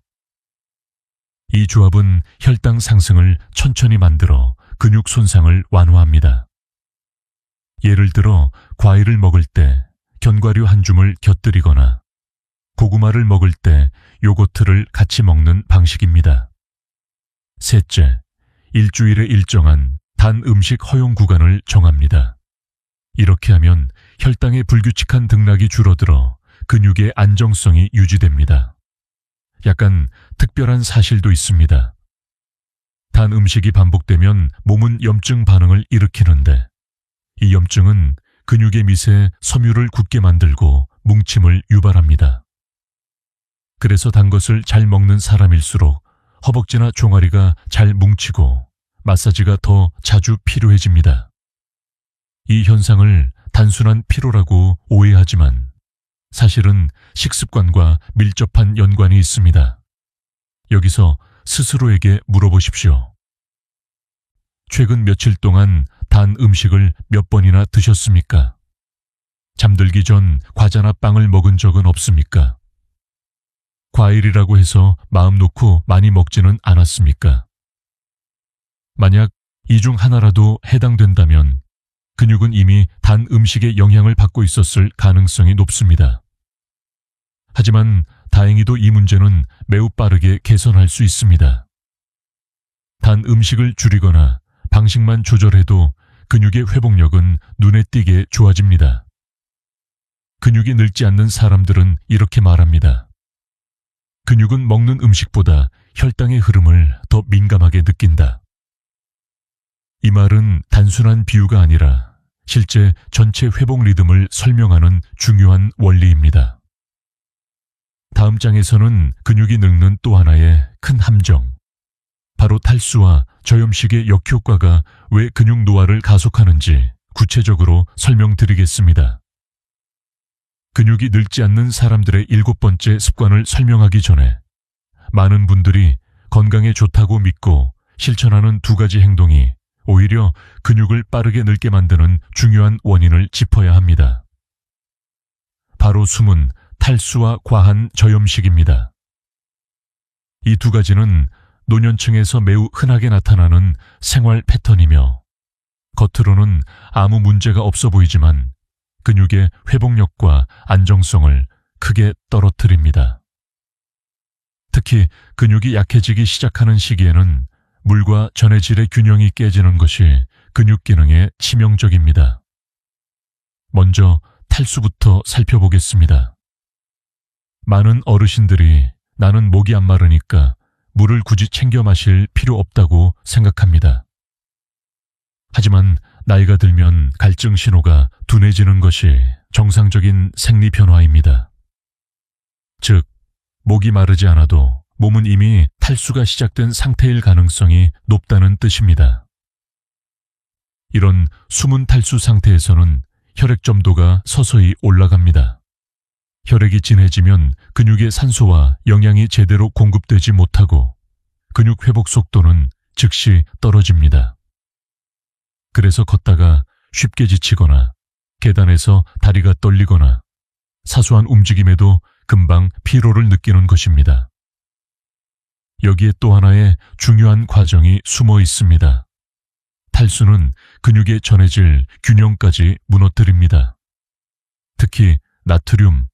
이 조합은 혈당 상승을 천천히 만들어 근육 손상을 완화합니다. 예를 들어 과일을 먹을 때 견과류 한 줌을 곁들이거나 고구마를 먹을 때 요거트를 같이 먹는 방식입니다. 셋째, 일주일에 일정한 단 음식 허용 구간을 정합니다. 이렇게 하면 혈당의 불규칙한 등락이 줄어들어 근육의 안정성이 유지됩니다. 약간 특별한 사실도 있습니다. 단 음식이 반복되면 몸은 염증 반응을 일으키는데 이 염증은 근육의 밑에 섬유를 굳게 만들고 뭉침을 유발합니다. 그래서 단 것을 잘 먹는 사람일수록 허벅지나 종아리가 잘 뭉치고 마사지가 더 자주 필요해집니다. 이 현상을 단순한 피로라고 오해하지만 사실은 식습관과 밀접한 연관이 있습니다. 여기서 스스로에게 물어보십시오. 최근 며칠 동안 단 음식을 몇 번이나 드셨습니까? 잠들기 전 과자나 빵을 먹은 적은 없습니까? 과일이라고 해서 마음 놓고 많이 먹지는 않았습니까? 만약 이 중 하나라도 해당된다면 근육은 이미 단 음식의 영향을 받고 있었을 가능성이 높습니다. 하지만 다행히도 이 문제는 매우 빠르게 개선할 수 있습니다. 단 음식을 줄이거나 방식만 조절해도 근육의 회복력은 눈에 띄게 좋아집니다. 근육이 늙지 않는 사람들은 이렇게 말합니다. 근육은 먹는 음식보다 혈당의 흐름을 더 민감하게 느낀다. 이 말은 단순한 비유가 아니라 실제 전체 회복 리듬을 설명하는 중요한 원리입니다. 다음 장에서는 근육이 늙는 또 하나의 큰 함정, 바로 탈수와 저염식의 역효과가 왜 근육 노화를 가속하는지 구체적으로 설명드리겠습니다. 근육이 늙지 않는 사람들의 7번째 습관을 설명하기 전에 많은 분들이 건강에 좋다고 믿고 실천하는 2가지 행동이 오히려 근육을 빠르게 늙게 만드는 중요한 원인을 짚어야 합니다. 바로 숨은 탈수와 과한 저염식입니다. 이 2가지는 노년층에서 매우 흔하게 나타나는 생활 패턴이며 겉으로는 아무 문제가 없어 보이지만 근육의 회복력과 안정성을 크게 떨어뜨립니다. 특히 근육이 약해지기 시작하는 시기에는 물과 전해질의 균형이 깨지는 것이 근육 기능에 치명적입니다. 먼저 탈수부터 살펴보겠습니다. 많은 어르신들이 나는 목이 안 마르니까 물을 굳이 챙겨 마실 필요 없다고 생각합니다. 하지만 나이가 들면 갈증 신호가 둔해지는 것이 정상적인 생리 변화입니다. 즉, 목이 마르지 않아도 몸은 이미 탈수가 시작된 상태일 가능성이 높다는 뜻입니다. 이런 숨은 탈수 상태에서는 혈액 점도가 서서히 올라갑니다. 혈액이 진해지면 근육의 산소와 영양이 제대로 공급되지 못하고 근육 회복 속도는 즉시 떨어집니다. 그래서 걷다가 쉽게 지치거나 계단에서 다리가 떨리거나 사소한 움직임에도 금방 피로를 느끼는 것입니다. 여기에 또 하나의 중요한 과정이 숨어 있습니다. 탈수는 근육의 전해질 균형까지 무너뜨립니다. 특히 나트륨,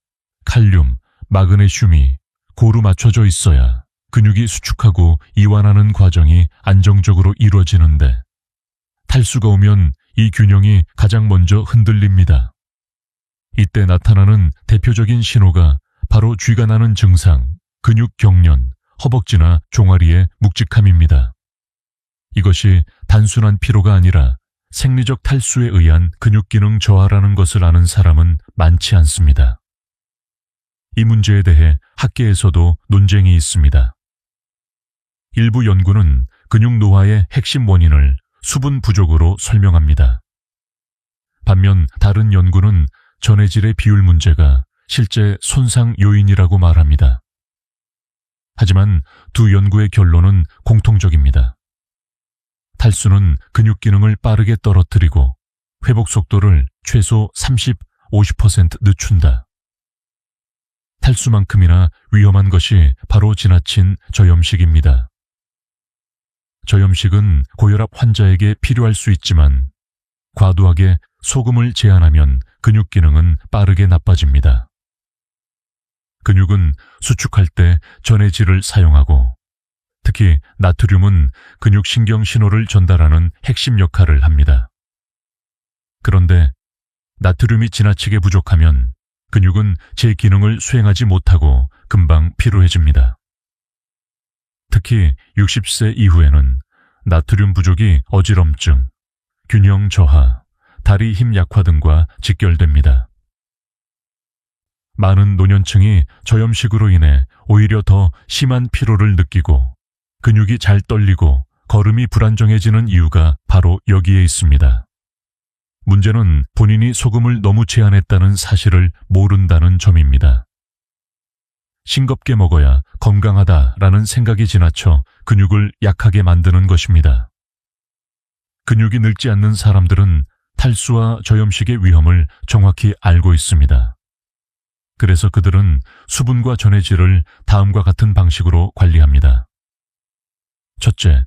칼륨, 마그네슘이 고루 맞춰져 있어야 근육이 수축하고 이완하는 과정이 안정적으로 이루어지는데 탈수가 오면 이 균형이 가장 먼저 흔들립니다. 이때 나타나는 대표적인 신호가 바로 쥐가 나는 증상, 근육 경련, 허벅지나 종아리의 묵직함입니다. 이것이 단순한 피로가 아니라 생리적 탈수에 의한 근육 기능 저하라는 것을 아는 사람은 많지 않습니다. 이 문제에 대해 학계에서도 논쟁이 있습니다. 일부 연구는 근육 노화의 핵심 원인을 수분 부족으로 설명합니다. 반면 다른 연구는 전해질의 비율 문제가 실제 손상 요인이라고 말합니다. 하지만 두 연구의 결론은 공통적입니다. 탈수는 근육 기능을 빠르게 떨어뜨리고 회복 속도를 최소 30-50% 늦춘다. 탈수만큼이나 위험한 것이 바로 지나친 저염식입니다. 저염식은 고혈압 환자에게 필요할 수 있지만 과도하게 소금을 제한하면 근육 기능은 빠르게 나빠집니다. 근육은 수축할 때 전해질을 사용하고 특히 나트륨은 근육신경 신호를 전달하는 핵심 역할을 합니다. 그런데 나트륨이 지나치게 부족하면 근육은 제 기능을 수행하지 못하고 금방 피로해집니다. 특히 60세 이후에는 나트륨 부족이 어지럼증, 균형 저하, 다리 힘 약화 등과 직결됩니다. 많은 노년층이 저염식으로 인해 오히려 더 심한 피로를 느끼고 근육이 잘 떨리고 걸음이 불안정해지는 이유가 바로 여기에 있습니다. 문제는 본인이 소금을 너무 제한했다는 사실을 모른다는 점입니다. 싱겁게 먹어야 건강하다라는 생각이 지나쳐 근육을 약하게 만드는 것입니다. 근육이 늙지 않는 사람들은 탈수와 저염식의 위험을 정확히 알고 있습니다. 그래서 그들은 수분과 전해질을 다음과 같은 방식으로 관리합니다. 첫째,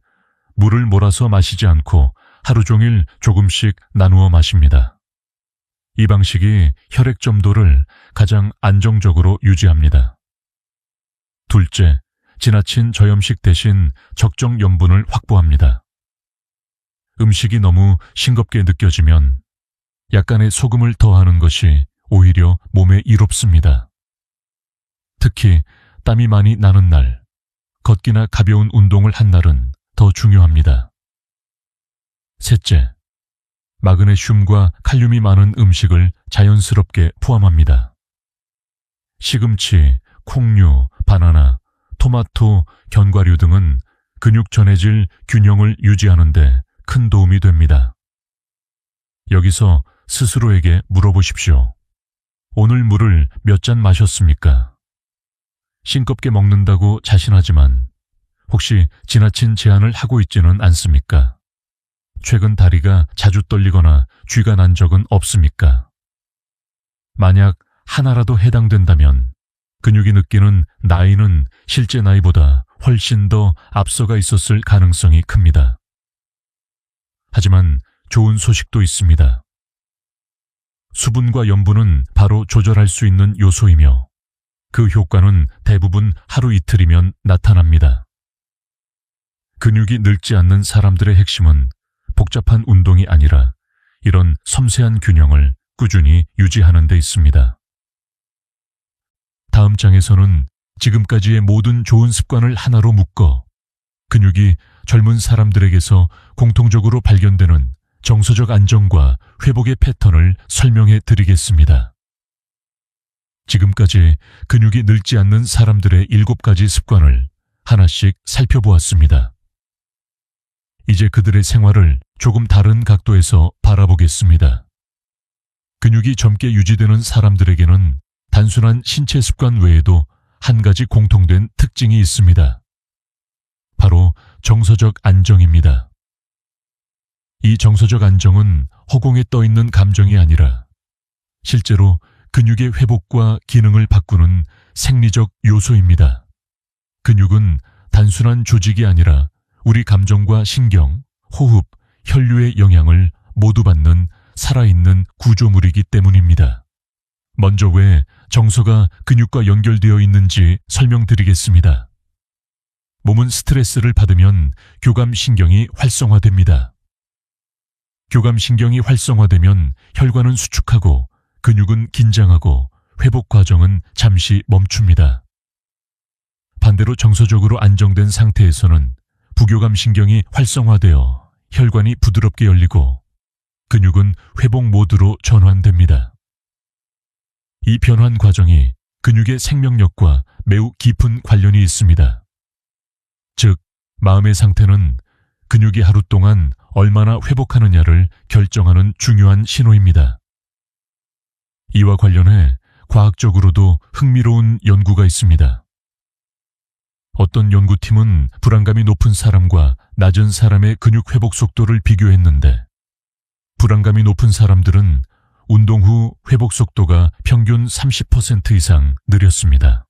물을 몰아서 마시지 않고 하루 종일 조금씩 나누어 마십니다. 이 방식이 혈액 점도를 가장 안정적으로 유지합니다. 둘째, 지나친 저염식 대신 적정 염분을 확보합니다. 음식이 너무 싱겁게 느껴지면 약간의 소금을 더하는 것이 오히려 몸에 이롭습니다. 특히 땀이 많이 나는 날, 걷기나 가벼운 운동을 한 날은 더 중요합니다. 셋째, 마그네슘과 칼륨이 많은 음식을 자연스럽게 포함합니다. 시금치, 콩류, 바나나, 토마토, 견과류 등은 근육 전해질 균형을 유지하는 데 큰 도움이 됩니다. 여기서 스스로에게 물어보십시오. 오늘 물을 몇 잔 마셨습니까? 싱겁게 먹는다고 자신하지만 혹시 지나친 제한을 하고 있지는 않습니까? 최근 다리가 자주 떨리거나 쥐가 난 적은 없습니까? 만약 하나라도 해당된다면 근육이 느끼는 나이는 실제 나이보다 훨씬 더 앞서가 있었을 가능성이 큽니다. 하지만 좋은 소식도 있습니다. 수분과 염분은 바로 조절할 수 있는 요소이며 그 효과는 대부분 하루 이틀이면 나타납니다. 근육이 늙지 않는 사람들의 핵심은 복잡한 운동이 아니라 이런 섬세한 균형을 꾸준히 유지하는 데 있습니다. 다음 장에서는 지금까지의 모든 좋은 습관을 하나로 묶어 근육이 젊은 사람들에게서 공통적으로 발견되는 정서적 안정과 회복의 패턴을 설명해 드리겠습니다. 지금까지 근육이 늙지 않는 사람들의 7가지 습관을 하나씩 살펴보았습니다. 이제 그들의 생활을 조금 다른 각도에서 바라보겠습니다. 근육이 젊게 유지되는 사람들에게는 단순한 신체 습관 외에도 한 가지 공통된 특징이 있습니다. 바로 정서적 안정입니다. 이 정서적 안정은 허공에 떠 있는 감정이 아니라 실제로 근육의 회복과 기능을 바꾸는 생리적 요소입니다. 근육은 단순한 조직이 아니라 우리 감정과 신경, 호흡, 혈류의 영향을 모두 받는 살아있는 구조물이기 때문입니다. 먼저 왜 정서가 근육과 연결되어 있는지 설명드리겠습니다. 몸은 스트레스를 받으면 교감신경이 활성화됩니다. 교감신경이 활성화되면 혈관은 수축하고 근육은 긴장하고 회복 과정은 잠시 멈춥니다. 반대로 정서적으로 안정된 상태에서는 부교감신경이 활성화되어 혈관이 부드럽게 열리고 근육은 회복 모드로 전환됩니다. 이 변환 과정이 근육의 생명력과 매우 깊은 관련이 있습니다. 즉, 마음의 상태는 근육이 하루 동안 얼마나 회복하느냐를 결정하는 중요한 신호입니다. 이와 관련해 과학적으로도 흥미로운 연구가 있습니다. 어떤 연구팀은 불안감이 높은 사람과 낮은 사람의 근육 회복 속도를 비교했는데 불안감이 높은 사람들은 운동 후 회복 속도가 평균 30% 이상 느렸습니다.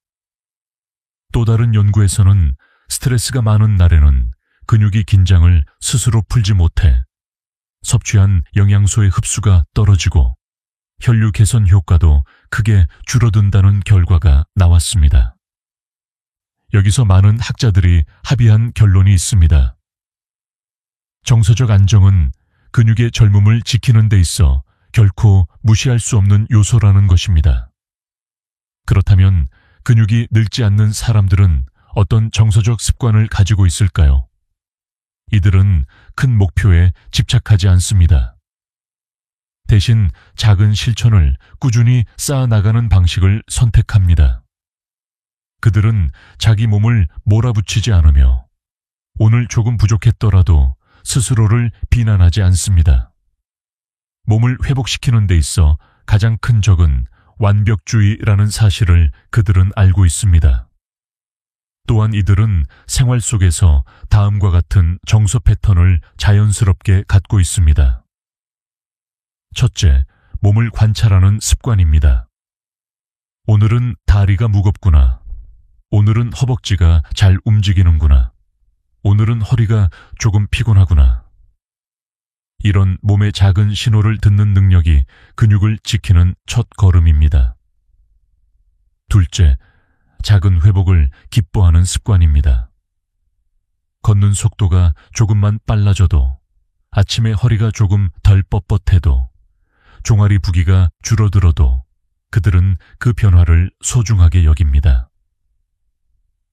또 다른 연구에서는 스트레스가 많은 날에는 근육이 긴장을 스스로 풀지 못해 섭취한 영양소의 흡수가 떨어지고 혈류 개선 효과도 크게 줄어든다는 결과가 나왔습니다. 여기서 많은 학자들이 합의한 결론이 있습니다. 정서적 안정은 근육의 젊음을 지키는 데 있어 결코 무시할 수 없는 요소라는 것입니다. 그렇다면 근육이 늙지 않는 사람들은 어떤 정서적 습관을 가지고 있을까요? 이들은 큰 목표에 집착하지 않습니다. 대신 작은 실천을 꾸준히 쌓아나가는 방식을 선택합니다. 그들은 자기 몸을 몰아붙이지 않으며 오늘 조금 부족했더라도 스스로를 비난하지 않습니다. 몸을 회복시키는 데 있어 가장 큰 적은 완벽주의라는 사실을 그들은 알고 있습니다. 또한 이들은 생활 속에서 다음과 같은 정서 패턴을 자연스럽게 갖고 있습니다. 첫째, 몸을 관찰하는 습관입니다. 오늘은 다리가 무겁구나. 오늘은 허벅지가 잘 움직이는구나. 오늘은 허리가 조금 피곤하구나. 이런 몸의 작은 신호를 듣는 능력이 근육을 지키는 첫 걸음입니다. 둘째, 작은 회복을 기뻐하는 습관입니다. 걷는 속도가 조금만 빨라져도, 아침에 허리가 조금 덜 뻣뻣해도, 종아리 부기가 줄어들어도 그들은 그 변화를 소중하게 여깁니다.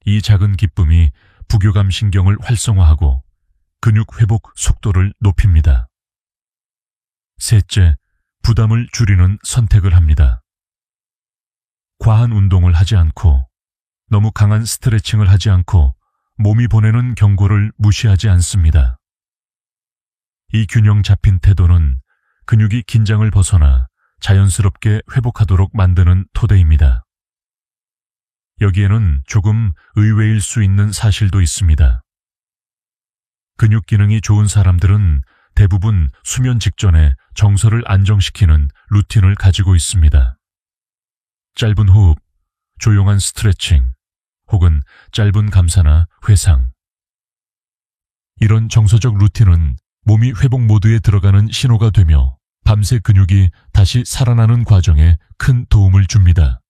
이 작은 기쁨이 부교감 신경을 활성화하고 근육 회복 속도를 높입니다. 셋째, 부담을 줄이는 선택을 합니다. 과한 운동을 하지 않고 너무 강한 스트레칭을 하지 않고 몸이 보내는 경고를 무시하지 않습니다. 이 균형 잡힌 태도는 근육이 긴장을 벗어나 자연스럽게 회복하도록 만드는 토대입니다. 여기에는 조금 의외일 수 있는 사실도 있습니다. 근육 기능이 좋은 사람들은 대부분 수면 직전에 정서를 안정시키는 루틴을 가지고 있습니다. 짧은 호흡, 조용한 스트레칭, 혹은 짧은 감사나 회상. 이런 정서적 루틴은 몸이 회복 모드에 들어가는 신호가 되며 밤새 근육이 다시 살아나는 과정에 큰 도움을 줍니다.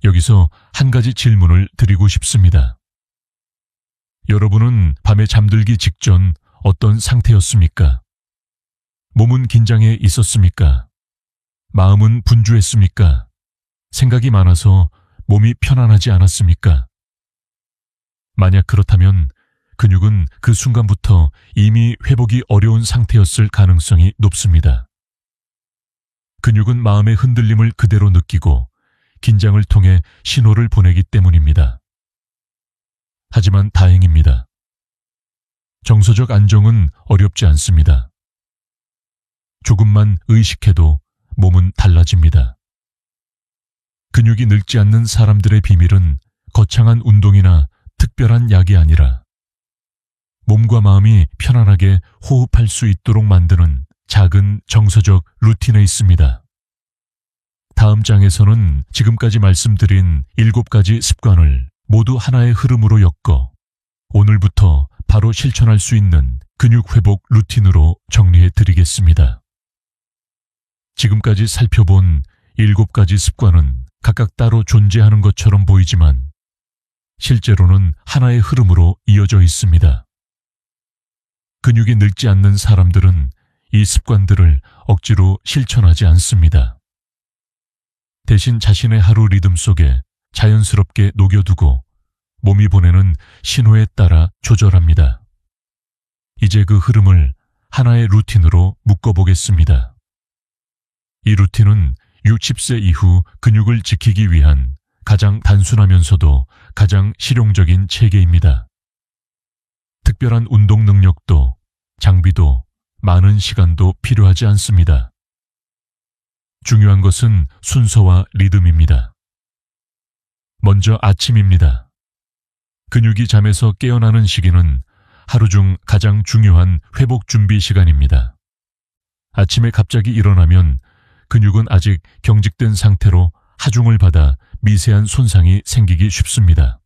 여기서 한 가지 질문을 드리고 싶습니다. 여러분은 밤에 잠들기 직전 어떤 상태였습니까? 몸은 긴장해 있었습니까? 마음은 분주했습니까? 생각이 많아서 몸이 편안하지 않았습니까? 만약 그렇다면 근육은 그 순간부터 이미 회복이 어려운 상태였을 가능성이 높습니다. 근육은 마음의 흔들림을 그대로 느끼고 긴장을 통해 신호를 보내기 때문입니다. 하지만 다행입니다. 정서적 안정은 어렵지 않습니다. 조금만 의식해도 몸은 달라집니다. 근육이 늙지 않는 사람들의 비밀은 거창한 운동이나 특별한 약이 아니라 몸과 마음이 편안하게 호흡할 수 있도록 만드는 작은 정서적 루틴에 있습니다. 다음 장에서는 지금까지 말씀드린 7가지 습관을 모두 하나의 흐름으로 엮어 오늘부터 바로 실천할 수 있는 근육 회복 루틴으로 정리해 드리겠습니다. 지금까지 살펴본 7가지 습관은 각각 따로 존재하는 것처럼 보이지만 실제로는 하나의 흐름으로 이어져 있습니다. 근육이 늙지 않는 사람들은 이 습관들을 억지로 실천하지 않습니다. 대신 자신의 하루 리듬 속에 자연스럽게 녹여두고 몸이 보내는 신호에 따라 조절합니다. 이제 그 흐름을 하나의 루틴으로 묶어보겠습니다. 이 루틴은 60세 이후 근육을 지키기 위한 가장 단순하면서도 가장 실용적인 체계입니다. 특별한 운동 능력도 장비도 많은 시간도 필요하지 않습니다. 중요한 것은 순서와 리듬입니다. 먼저 아침입니다. 근육이 잠에서 깨어나는 시기는 하루 중 가장 중요한 회복 준비 시간입니다. 아침에 갑자기 일어나면 근육은 아직 경직된 상태로 하중을 받아 미세한 손상이 생기기 쉽습니다.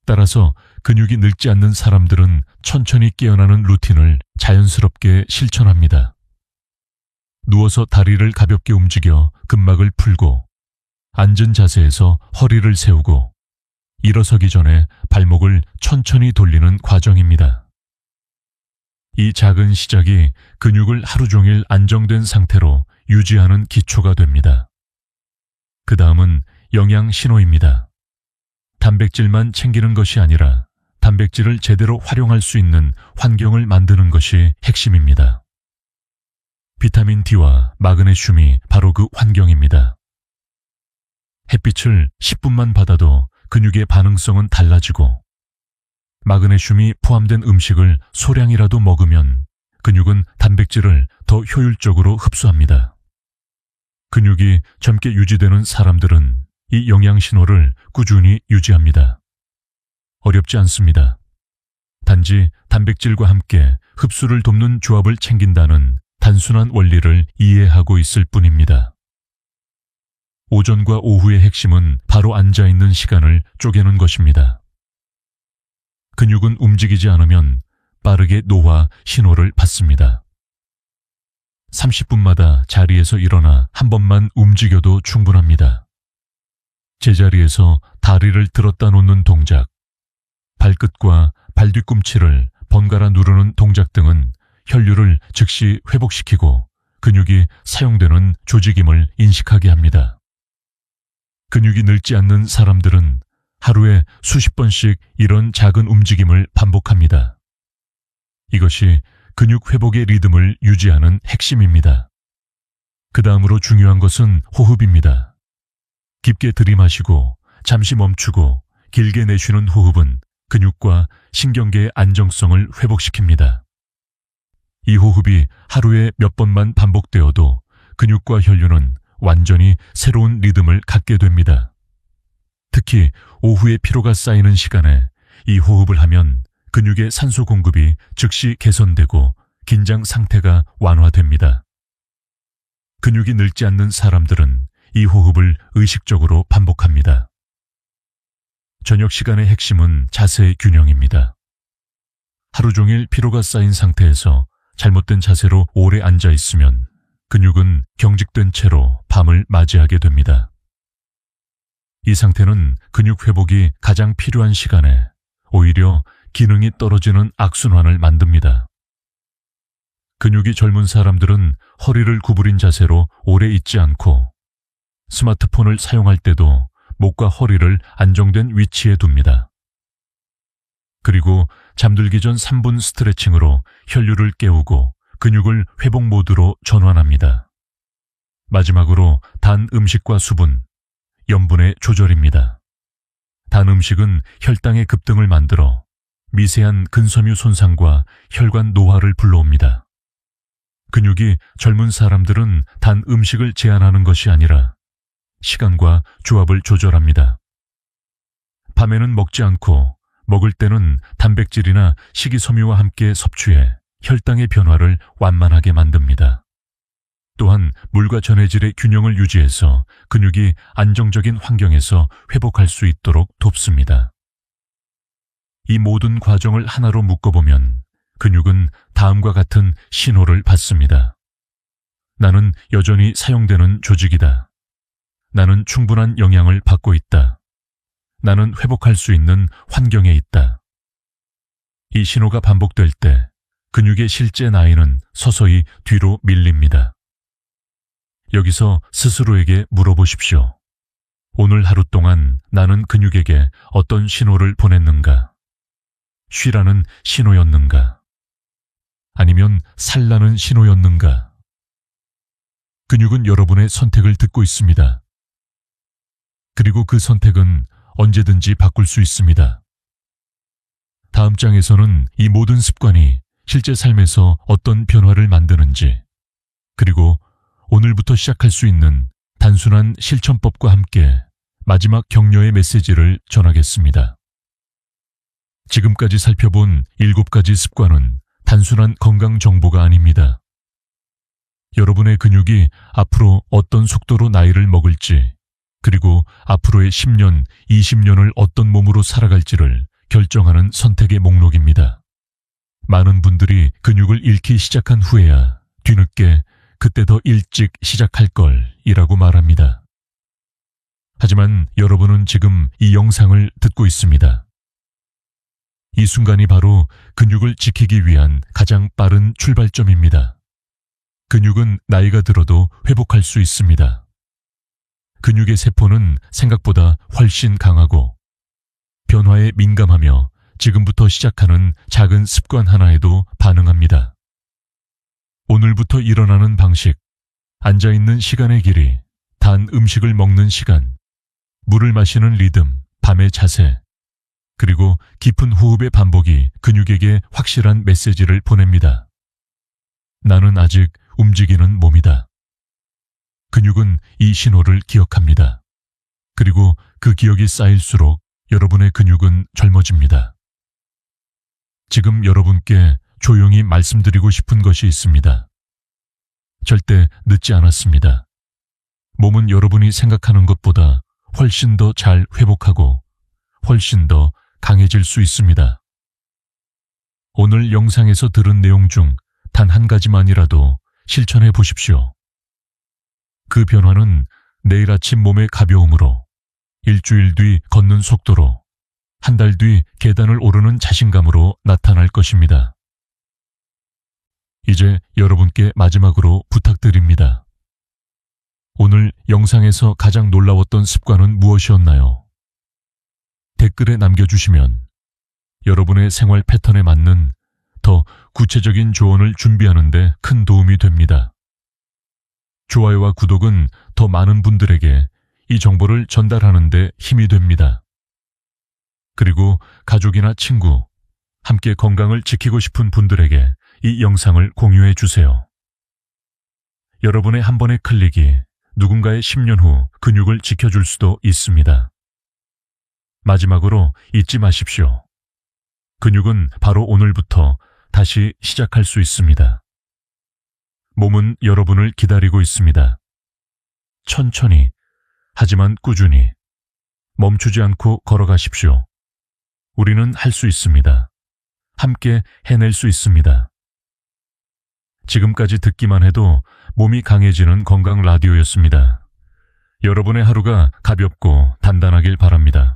따라서 근육이 늙지 않는 사람들은 천천히 깨어나는 루틴을 자연스럽게 실천합니다. 누워서 다리를 가볍게 움직여 근막을 풀고, 앉은 자세에서 허리를 세우고, 일어서기 전에 발목을 천천히 돌리는 과정입니다. 이 작은 시작이 근육을 하루 종일 안정된 상태로 유지하는 기초가 됩니다. 그 다음은 영양 신호입니다. 단백질만 챙기는 것이 아니라 단백질을 제대로 활용할 수 있는 환경을 만드는 것이 핵심입니다. 비타민 D와 마그네슘이 바로 그 환경입니다. 햇빛을 10분만 받아도 근육의 반응성은 달라지고, 마그네슘이 포함된 음식을 소량이라도 먹으면 근육은 단백질을 더 효율적으로 흡수합니다. 근육이 젊게 유지되는 사람들은 이 영양 신호를 꾸준히 유지합니다. 어렵지 않습니다. 단지 단백질과 함께 흡수를 돕는 조합을 챙긴다는 단순한 원리를 이해하고 있을 뿐입니다. 오전과 오후의 핵심은 바로 앉아있는 시간을 쪼개는 것입니다. 근육은 움직이지 않으면 빠르게 노화 신호를 받습니다. 30분마다 자리에서 일어나 한 번만 움직여도 충분합니다. 제자리에서 다리를 들었다 놓는 동작, 발끝과 발 뒤꿈치를 번갈아 누르는 동작 등은 혈류를 즉시 회복시키고 근육이 사용되는 조직임을 인식하게 합니다. 근육이 늙지 않는 사람들은 하루에 수십 번씩 이런 작은 움직임을 반복합니다. 이것이 근육 회복의 리듬을 유지하는 핵심입니다. 그 다음으로 중요한 것은 호흡입니다. 깊게 들이마시고 잠시 멈추고 길게 내쉬는 호흡은 근육과 신경계의 안정성을 회복시킵니다. 이 호흡이 하루에 몇 번만 반복되어도 근육과 혈류는 완전히 새로운 리듬을 갖게 됩니다. 특히 오후에 피로가 쌓이는 시간에 이 호흡을 하면 근육의 산소 공급이 즉시 개선되고 긴장 상태가 완화됩니다. 근육이 늙지 않는 사람들은 이 호흡을 의식적으로 반복합니다. 저녁 시간의 핵심은 자세의 균형입니다. 하루 종일 피로가 쌓인 상태에서 잘못된 자세로 오래 앉아 있으면 근육은 경직된 채로 밤을 맞이하게 됩니다. 이 상태는 근육 회복이 가장 필요한 시간에 오히려 기능이 떨어지는 악순환을 만듭니다. 근육이 젊은 사람들은 허리를 구부린 자세로 오래 있지 않고 스마트폰을 사용할 때도 목과 허리를 안정된 위치에 둡니다. 그리고 잠들기 전 3분 스트레칭으로 혈류를 깨우고 근육을 회복 모드로 전환합니다. 마지막으로 단 음식과 수분, 염분의 조절입니다. 단 음식은 혈당의 급등을 만들어 미세한 근섬유 손상과 혈관 노화를 불러옵니다. 근육이 젊은 사람들은 단 음식을 제한하는 것이 아니라 시간과 조합을 조절합니다. 밤에는 먹지 않고 먹을 때는 단백질이나 식이섬유와 함께 섭취해 혈당의 변화를 완만하게 만듭니다. 또한 물과 전해질의 균형을 유지해서 근육이 안정적인 환경에서 회복할 수 있도록 돕습니다. 이 모든 과정을 하나로 묶어보면 근육은 다음과 같은 신호를 받습니다. 나는 여전히 사용되는 조직이다. 나는 충분한 영양을 받고 있다. 나는 회복할 수 있는 환경에 있다. 이 신호가 반복될 때 근육의 실제 나이는 서서히 뒤로 밀립니다. 여기서 스스로에게 물어보십시오. 오늘 하루 동안 나는 근육에게 어떤 신호를 보냈는가? 쉬라는 신호였는가? 아니면 살라는 신호였는가? 근육은 여러분의 선택을 듣고 있습니다. 그리고 그 선택은 언제든지 바꿀 수 있습니다. 다음 장에서는 이 모든 습관이 실제 삶에서 어떤 변화를 만드는지, 그리고 오늘부터 시작할 수 있는 단순한 실천법과 함께 마지막 격려의 메시지를 전하겠습니다. 지금까지 살펴본 7가지 습관은 단순한 건강 정보가 아닙니다. 여러분의 근육이 앞으로 어떤 속도로 나이를 먹을지, 그리고 앞으로의 10년, 20년을 어떤 몸으로 살아갈지를 결정하는 선택의 목록입니다. 많은 분들이 근육을 잃기 시작한 후에야 뒤늦게 그때 더 일찍 시작할 걸이라고 말합니다. 하지만 여러분은 지금 이 영상을 듣고 있습니다. 이 순간이 바로 근육을 지키기 위한 가장 빠른 출발점입니다. 근육은 나이가 들어도 회복할 수 있습니다. 근육의 세포는 생각보다 훨씬 강하고 변화에 민감하며 지금부터 시작하는 작은 습관 하나에도 반응합니다. 오늘부터 일어나는 방식, 앉아있는 시간의 길이, 단 음식을 먹는 시간, 물을 마시는 리듬, 밤의 자세, 그리고 깊은 호흡의 반복이 근육에게 확실한 메시지를 보냅니다. 나는 아직 움직이는 몸이다. 근육은 이 신호를 기억합니다. 그리고 그 기억이 쌓일수록 여러분의 근육은 젊어집니다. 지금 여러분께 조용히 말씀드리고 싶은 것이 있습니다. 절대 늦지 않았습니다. 몸은 여러분이 생각하는 것보다 훨씬 더 잘 회복하고 훨씬 더 강해질 수 있습니다. 오늘 영상에서 들은 내용 중 단 한 가지만이라도 실천해 보십시오. 그 변화는 내일 아침 몸의 가벼움으로, 일주일 뒤 걷는 속도로, 한 달 뒤 계단을 오르는 자신감으로 나타날 것입니다. 이제 여러분께 마지막으로 부탁드립니다. 오늘 영상에서 가장 놀라웠던 습관은 무엇이었나요? 댓글에 남겨주시면 여러분의 생활 패턴에 맞는 더 구체적인 조언을 준비하는 데 큰 도움이 됩니다. 좋아요와 구독은 더 많은 분들에게 이 정보를 전달하는 데 힘이 됩니다. 그리고 가족이나 친구, 함께 건강을 지키고 싶은 분들에게 이 영상을 공유해 주세요. 여러분의 한 번의 클릭이 누군가의 10년 후 근육을 지켜줄 수도 있습니다. 마지막으로 잊지 마십시오. 근육은 바로 오늘부터 다시 시작할 수 있습니다. 몸은 여러분을 기다리고 있습니다. 천천히, 하지만 꾸준히, 멈추지 않고 걸어가십시오. 우리는 할 수 있습니다. 함께 해낼 수 있습니다. 지금까지 듣기만 해도 몸이 강해지는 건강 라디오였습니다. 여러분의 하루가 가볍고 단단하길 바랍니다.